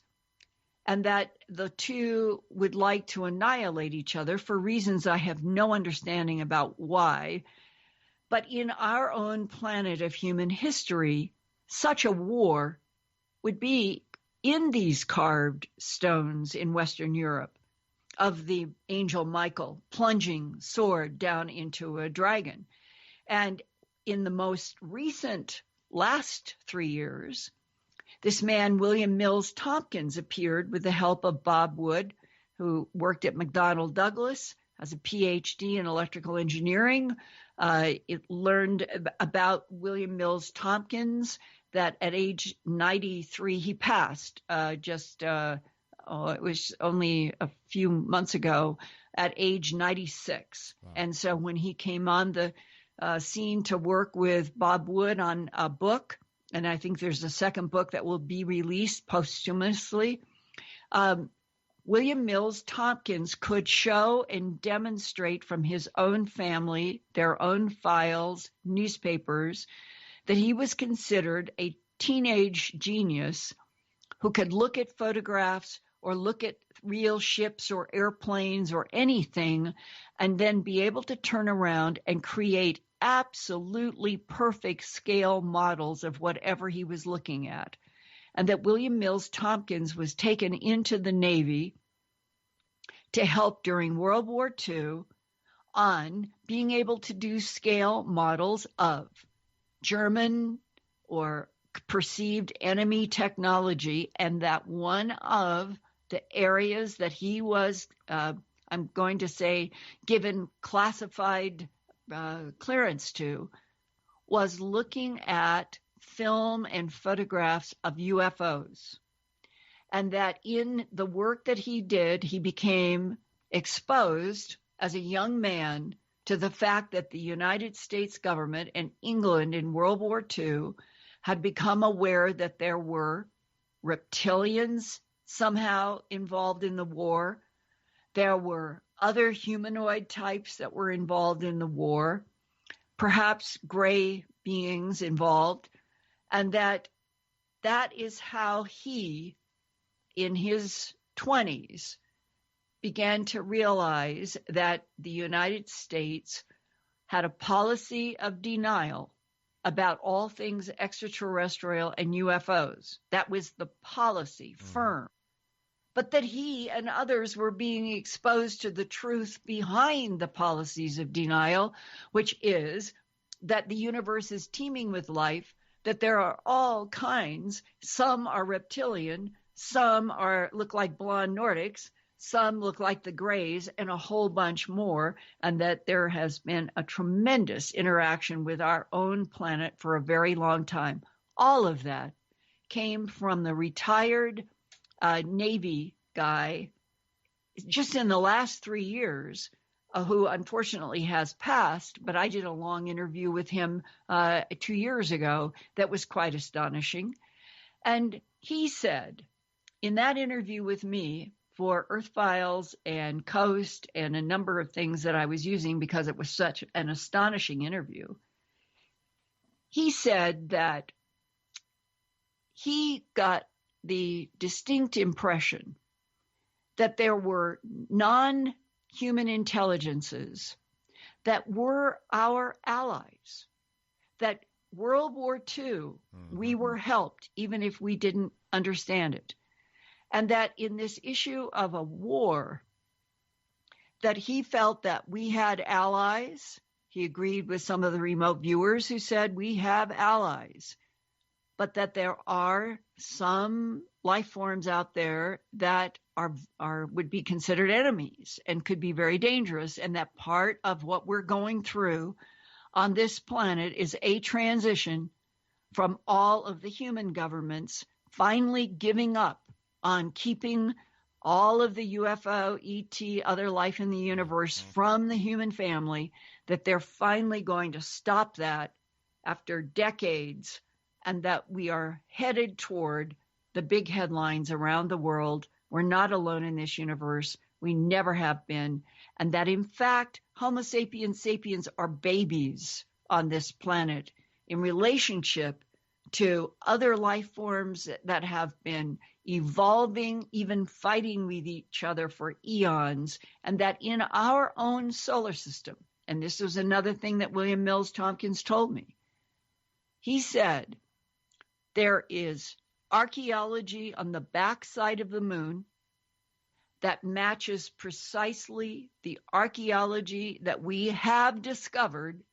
and that the two would like to annihilate each other for reasons I have no understanding about why. But in our own planet of human history, such a war would be in these carved stones in Western Europe of the angel Michael plunging sword down into a dragon. And in the most recent last 3 years, this man, William Mills Tompkins, appeared with the help of Bob Wood, who worked at McDonnell Douglas, has a PhD in electrical engineering. It learned about William Mills Tompkins that at age 93, he passed it was only a few months ago at age 96. Wow. And so when he came on the scene to work with Bob Wood on a book, and I think there's a second book that will be released posthumously, William Mills Tompkins could show and demonstrate from his own family, their own files, newspapers, that he was considered a teenage genius who could look at photographs or look at real ships or airplanes or anything and then be able to turn around and create absolutely perfect scale models of whatever he was looking at. And that William Mills Tompkins was taken into the Navy to help during World War II on being able to do scale models of German or perceived enemy technology, and that one of the areas that he was, I'm going to say, given classified clearance to, was looking at film and photographs of UFOs. And that in the work that he did, he became exposed as a young man to the fact that the United States government and England in World War II had become aware that there were reptilians somehow involved in the war. There were other humanoid types that were involved in the war, perhaps gray beings involved, and that is how he, in his 20s, began to realize that the United States had a policy of denial about all things extraterrestrial and UFOs. That was the policy, firm. But that he and others were being exposed to the truth behind the policies of denial, which is that the universe is teeming with life, that there are all kinds. Some are reptilian, some look like blonde Nordics, some look like the Greys, and a whole bunch more, and that there has been a tremendous interaction with our own planet for a very long time. All of that came from the retired Navy guy just in the last 3 years, who unfortunately has passed, but I did a long interview with him 2 years ago that was quite astonishing. And he said in that interview with me, for Earth Files and Coast and a number of things that I was using because it was such an astonishing interview, he said that he got the distinct impression that there were non-human intelligences that were our allies, that World War II, we were helped even if we didn't understand it. And that in this issue of a war, that he felt that we had allies. He agreed with some of the remote viewers who said we have allies, but that there are some life forms out there that would be considered enemies and could be very dangerous, and that part of what we're going through on this planet is a transition from all of the human governments finally giving up on keeping all of the UFO, ET, other life in the universe from the human family, that they're finally going to stop that after decades, and that we are headed toward the big headlines around the world. We're not alone in this universe. We never have been. And that, in fact, Homo sapiens sapiens are babies on this planet in relationship to other life forms that have been evolving, even fighting with each other for eons, and that in our own solar system, and this was another thing that William Mills Tompkins told me, he said, there is archaeology on the backside of the moon that matches precisely the archaeology that we have discovered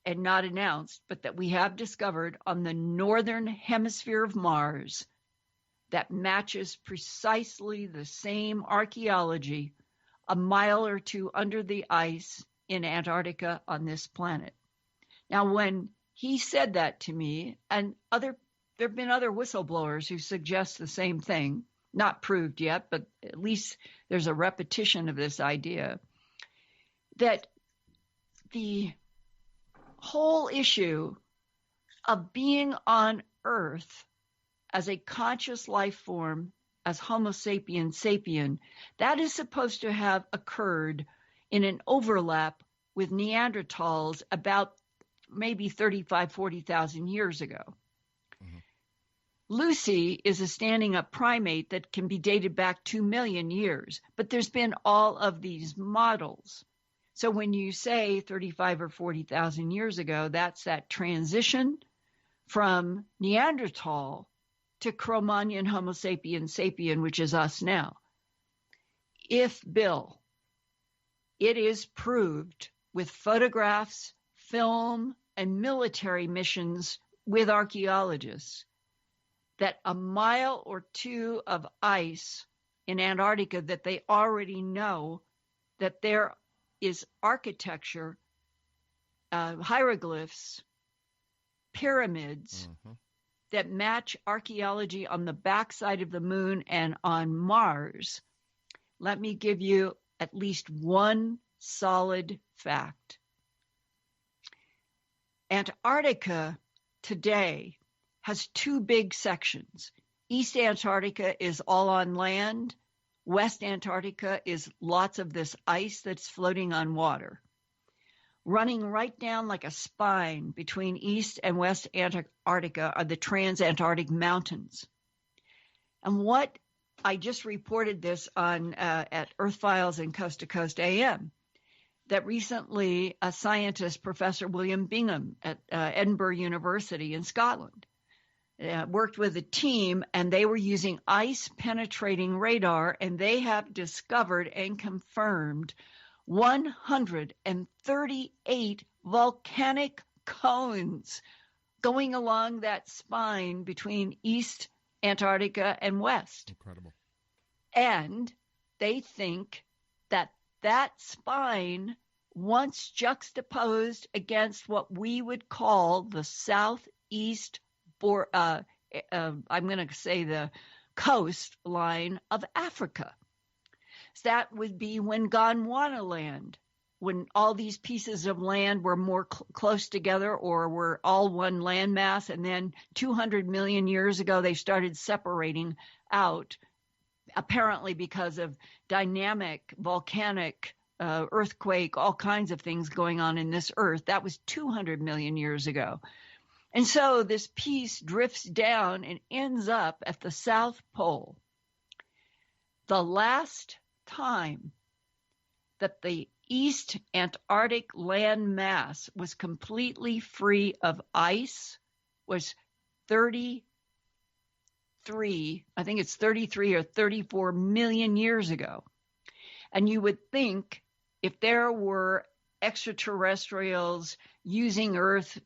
and not announced, but that we have discovered on the northern hemisphere of Mars, that matches precisely the same archaeology a mile or two under the ice in Antarctica on this planet. Now, when he said that to me, and there have been other whistleblowers who suggest the same thing, not proved yet, but at least there's a repetition of this idea, that the whole issue of being on Earth as a conscious life form, as Homo sapiens sapien, that is supposed to have occurred in an overlap with Neanderthals about maybe 35, 40,000 years ago. Mm-hmm. Lucy is a standing up primate that can be dated back 2 million years, but there's been all of these models. So when you say 35 or 40,000 years ago, that's that transition from Neanderthal to Cro-Magnon Homo sapiens sapien, which is us now. If, Bill, it is proved with photographs, film, and military missions with archaeologists that a mile or two of ice in Antarctica, that they already know that there is architecture, hieroglyphs, pyramids, that match archaeology on the backside of the moon and on Mars. Let me give you at least one solid fact. Antarctica today has two big sections. East Antarctica is all on land. West Antarctica is lots of this ice that's floating on water, running right down like a spine between East and West Antarctica are the Transantarctic Mountains. And what I just reported this on at Earth Files and Coast to Coast AM, that recently a scientist, Professor William Bingham at Edinburgh University in Scotland, worked with a team, and they were using ice-penetrating radar, and they have discovered and confirmed 138 volcanic cones going along that spine between East Antarctica and West. Incredible. And they think that that spine, once juxtaposed against what we would call the southeast, I'm going to say the coastline of Africa. So that would be when Gondwana land, when all these pieces of land were more close together or were all one landmass, and then 200 million years ago they started separating out, apparently because of dynamic volcanic earthquake, all kinds of things going on in this earth. That was 200 million years ago. And so this piece drifts down and ends up at the South Pole. The last time that the East Antarctic land mass was completely free of ice was 33 or 34 million years ago. And you would think if there were extraterrestrials using Earth,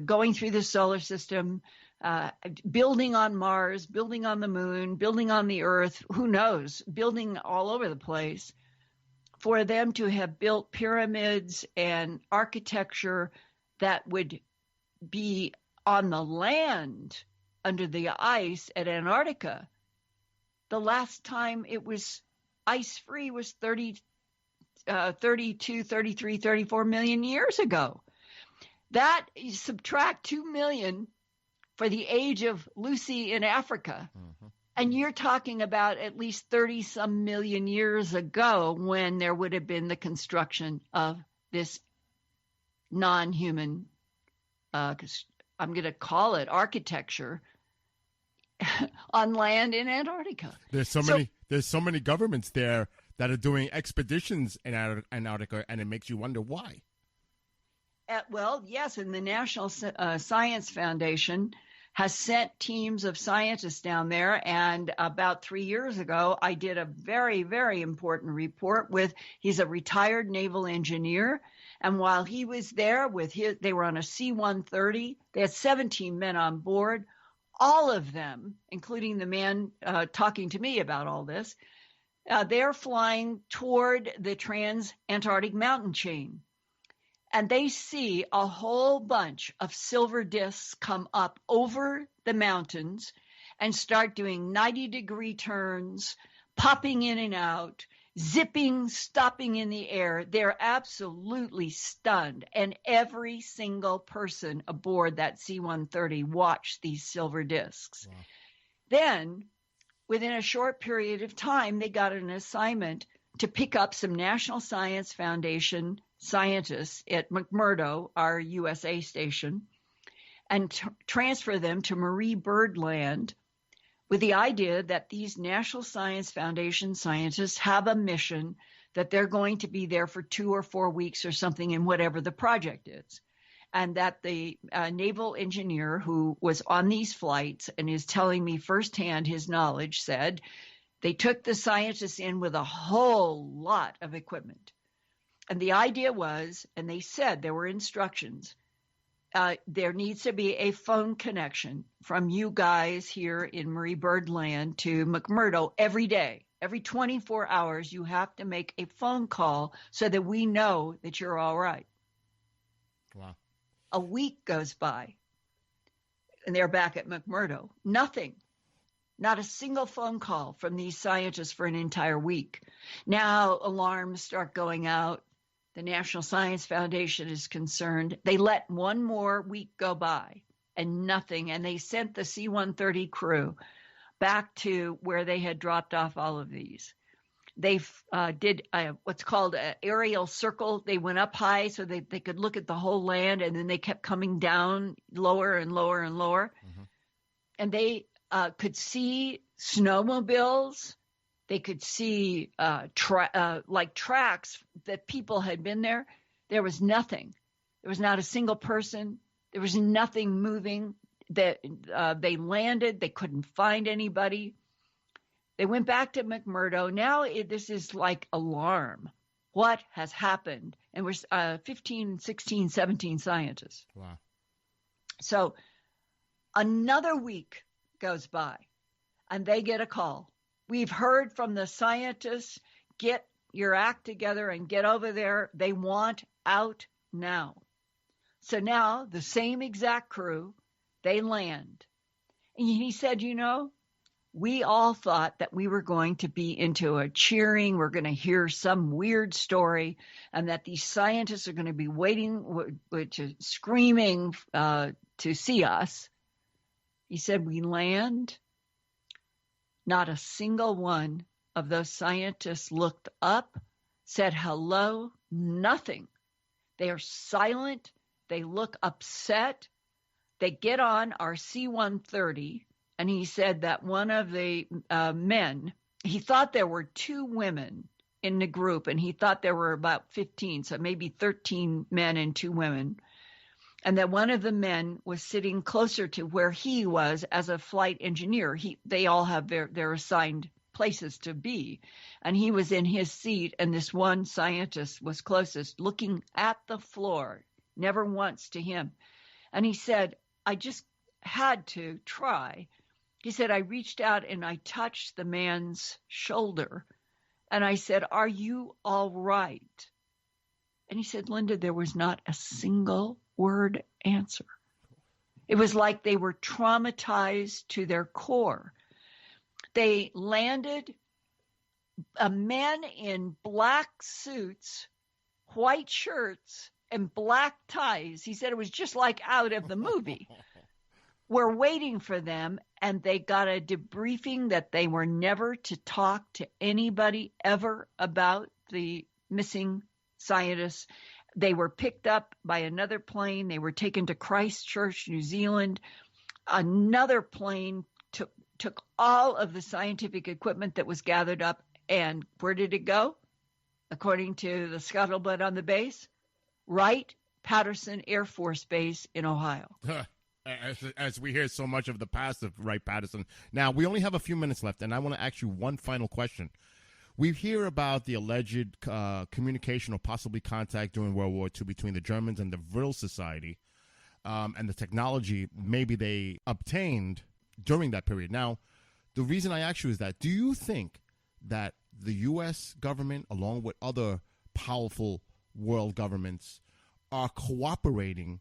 going through the solar system, building on Mars, building on the moon, building on the Earth, who knows, building all over the place, for them to have built pyramids and architecture that would be on the land under the ice at Antarctica. The last time it was ice-free was 32, 33, 34 million years ago. That, you subtract 2 million for the age of Lucy in Africa. Mm-hmm. And you're talking about at least 30-some million years ago when there would have been the construction of this non-human, I'm going to call it architecture, on land in Antarctica. There's so many governments there that are doing expeditions in Antarctica, and it makes you wonder why. Well, yes, and the National Science Foundation has sent teams of scientists down there. And about 3 years ago, I did a very, very important report with, he's a retired naval engineer. And while he was there they were on a C-130. They had 17 men on board, all of them, including the man talking to me about all this. They're flying toward the trans-Antarctic mountain chain. And they see a whole bunch of silver discs come up over the mountains and start doing 90-degree turns, popping in and out, zipping, stopping in the air. They're absolutely stunned. And every single person aboard that C-130 watched these silver discs. Wow. Then, within a short period of time, they got an assignment to pick up some National Science Foundation scientists at McMurdo, our USA station, and transfer them to Marie Byrd Land with the idea that these National Science Foundation scientists have a mission, that they're going to be there for 2 or 4 weeks or something in whatever the project is. And that the naval engineer who was on these flights and is telling me firsthand his knowledge said they took the scientists in with a whole lot of equipment. And the idea was, and they said there were instructions, there needs to be a phone connection from you guys here in Marie Byrd Land to McMurdo every day. Every 24 hours, you have to make a phone call so that we know that you're all right. Wow. A week goes by, and they're back at McMurdo. Nothing. Not a single phone call from these scientists for an entire week. Now alarms start going out. The National Science Foundation is concerned. They let one more week go by and nothing. And they sent the C-130 crew back to where they had dropped off all of these. They did what's called an aerial circle. They went up high so they could look at the whole land, and then they kept coming down lower and lower and lower. Mm-hmm. And they could see snowmobiles. They could see like tracks that people had been there. There was nothing. There was not a single person. There was nothing moving. They landed. They couldn't find anybody. They went back to McMurdo. Now this is like alarm. What has happened? And we're 15, 16, 17 scientists. Wow. So another week goes by, and they get a call. We've heard from the scientists, get your act together and get over there. They want out now. So now the same exact crew, they land. And he said, we all thought that we were going to be into a cheering, we're going to hear some weird story, and that these scientists are going to be waiting, screaming to see us. He said, we land. Not a single one of those scientists looked up, said hello, nothing. They are silent. They look upset. They get on our C-130, and he said that one of the men, he thought there were 2 women in the group, and he thought there were about 15, so maybe 13 men and 2 women. And that one of the men was sitting closer to where he was as a flight engineer. They all have their assigned places to be. And he was in his seat, and this one scientist was closest, looking at the floor, never once to him. And he said, I just had to try. He said, I reached out and I touched the man's shoulder. And I said, are you all right? And he said, Linda, there was not a single word answer. It was like they were traumatized to their core. They landed, men in black suits, white shirts, and black ties. He said it was just like out of the movie. We're waiting for them, and they got a debriefing that they were never to talk to anybody ever about the missing scientists. They were picked up by another plane. They were taken to Christchurch, New Zealand. Another plane took all of the scientific equipment that was gathered up, and where did it go? According to the scuttlebutt on the base, Wright-Patterson Air Force Base in Ohio. As we hear so much of the past of Wright-Patterson. Now, we only have a few minutes left, and I want to ask you one final question. We hear about the alleged communication or possibly contact during World War II between the Germans and the Vril Society, and the technology maybe they obtained during that period. Now, the reason I ask you is that, do you think that the U.S. government, along with other powerful world governments, are cooperating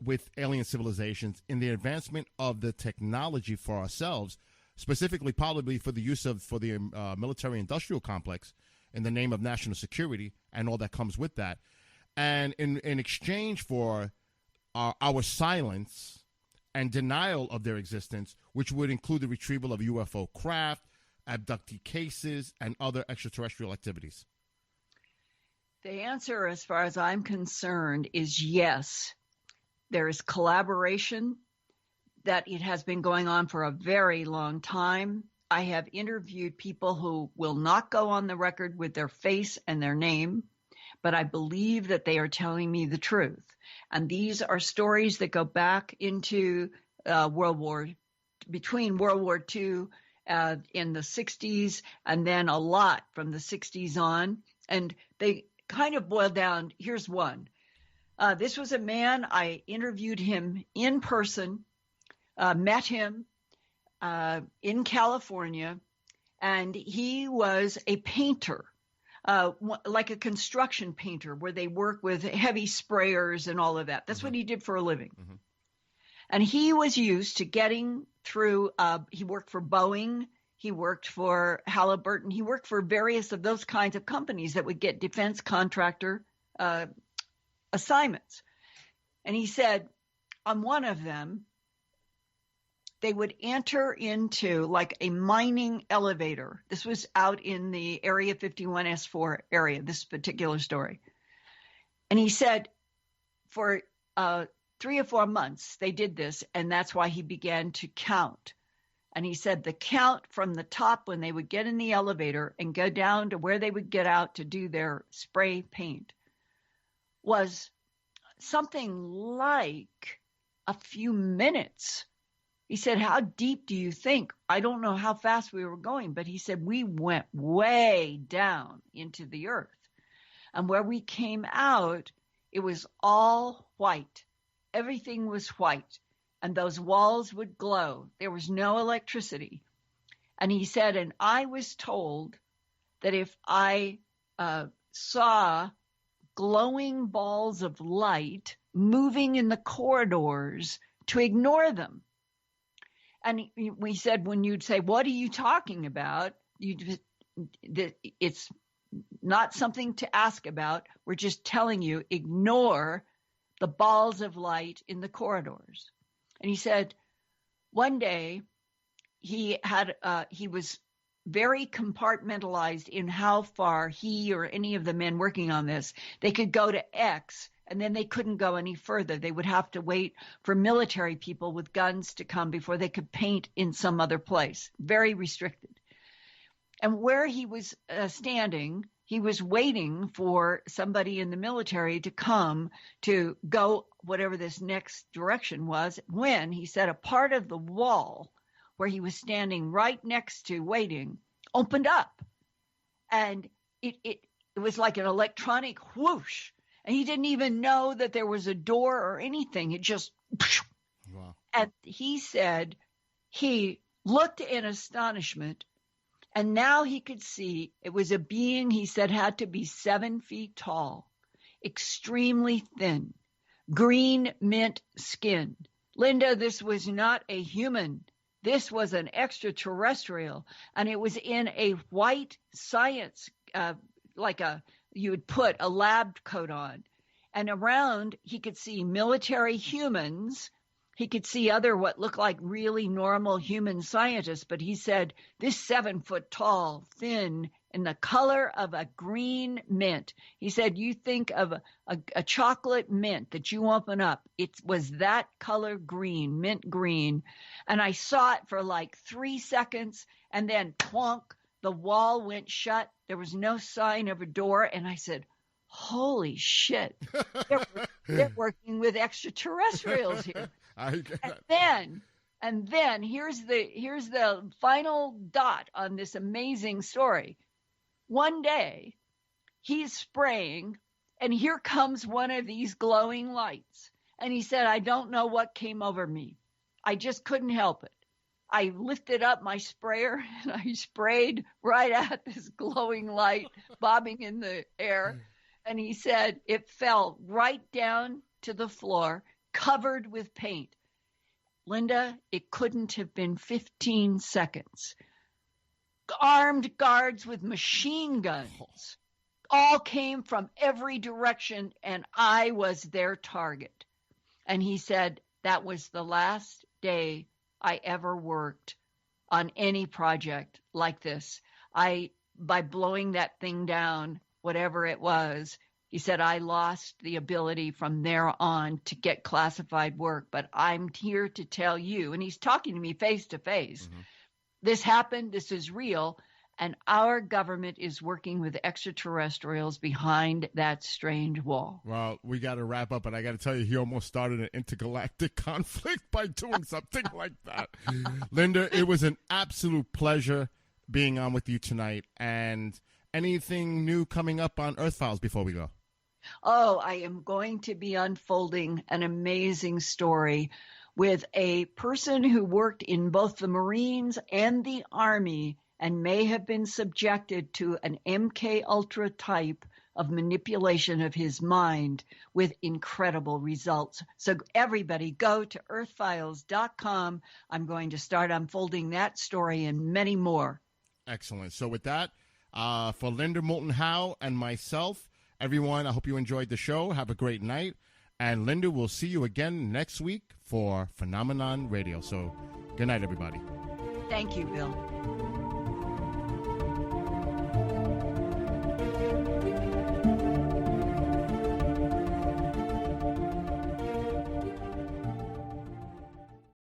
with alien civilizations in the advancement of the technology for ourselves, specifically probably for the use of for the military-industrial complex in the name of national security and all that comes with that, and in exchange for our silence and denial of their existence, which would include the retrieval of UFO craft, abductee cases, and other extraterrestrial activities? The answer, as far as I'm concerned, is yes. There is collaboration, that it has been going on for a very long time. I have interviewed people who will not go on the record with their face and their name, but I believe that they are telling me the truth. And these are stories that go back into between World War II in the 60s, and then a lot from the 60s on. And they kind of boil down. Here's one. This was a man, I interviewed him in person, met him in California, and he was a painter, like a construction painter where they work with heavy sprayers and all of that. That's what he did for a living. Mm-hmm. And he was used to getting through, he worked for Boeing, he worked for Halliburton, he worked for various of those kinds of companies that would get defense contractor assignments. And he said on one of them, they would enter into like a mining elevator. This was out in the Area 51S4 area, this particular story. And he said for 3 or 4 months they did this, and that's why he began to count. And he said the count from the top when they would get in the elevator and go down to where they would get out to do their spray paint was something like a few minutes. He said, how deep do you think? I don't know how fast we were going, but he said we went way down into the earth. And where we came out, it was all white. Everything was white. And those walls would glow. There was no electricity. And he said, and I was told that if I saw glowing balls of light moving in the corridors, to ignore them. And we said, when you'd say, what are you talking about? It's not something to ask about. We're just telling you, ignore the balls of light in the corridors. And he said, one day he was very compartmentalized in how far he or any of the men working on this, they could go to X, and then they couldn't go any further. They would have to wait for military people with guns to come before they could paint in some other place. Very restricted. And where he was standing, he was waiting for somebody in the military to come to go whatever this next direction was, when he said a part of the wall where he was standing right next to waiting opened up, and it was like an electronic whoosh, and he didn't even know that there was a door or anything. It just, wow. And he said he looked in astonishment, and now he could see it was a being he said had to be 7 feet tall, extremely thin, green mint skin. Linda, this was not a human. This was an extraterrestrial, and it was in a white science, you would put a lab coat on. And around, he could see military humans. He could see other what looked like really normal human scientists, but he said, this 7 foot tall, thin, in the color of a green mint. He said, you think of a chocolate mint that you open up. It was that color green, mint green. And I saw it for like 3 seconds, and then plonk, the wall went shut. There was no sign of a door. And I said, holy shit, they're working with extraterrestrials here. And then here's the final dot on this amazing story. One day, he's spraying, and here comes one of these glowing lights. And he said, I don't know what came over me. I just couldn't help it. I lifted up my sprayer, and I sprayed right at this glowing light bobbing in the air. And he said it fell right down to the floor, covered with paint. Linda, it couldn't have been 15 seconds. Armed guards with machine guns all came from every direction, and I was their target. And he said that was the last day I ever worked on any project like this. By blowing that thing down, whatever it was, he said, I lost the ability from there on to get classified work, but I'm here to tell you, and he's talking to me face to face, this happened, this is real, and our government is working with extraterrestrials behind that strange wall. Well, we got to wrap up, and I got to tell you, he almost started an intergalactic conflict by doing something like that. Linda, it was an absolute pleasure being on with you tonight, and anything new coming up on Earth Files before we go? Oh, I am going to be unfolding an amazing story with a person who worked in both the Marines and the Army and may have been subjected to an MK Ultra type of manipulation of his mind with incredible results. So everybody go to earthfiles.com. I'm going to start unfolding that story and many more. Excellent. So with that, for Linda Moulton Howe and myself, everyone, I hope you enjoyed the show. Have a great night. And Linda, we'll see you again next week for Phenomenon Radio. So good night, everybody. Thank you, Bill.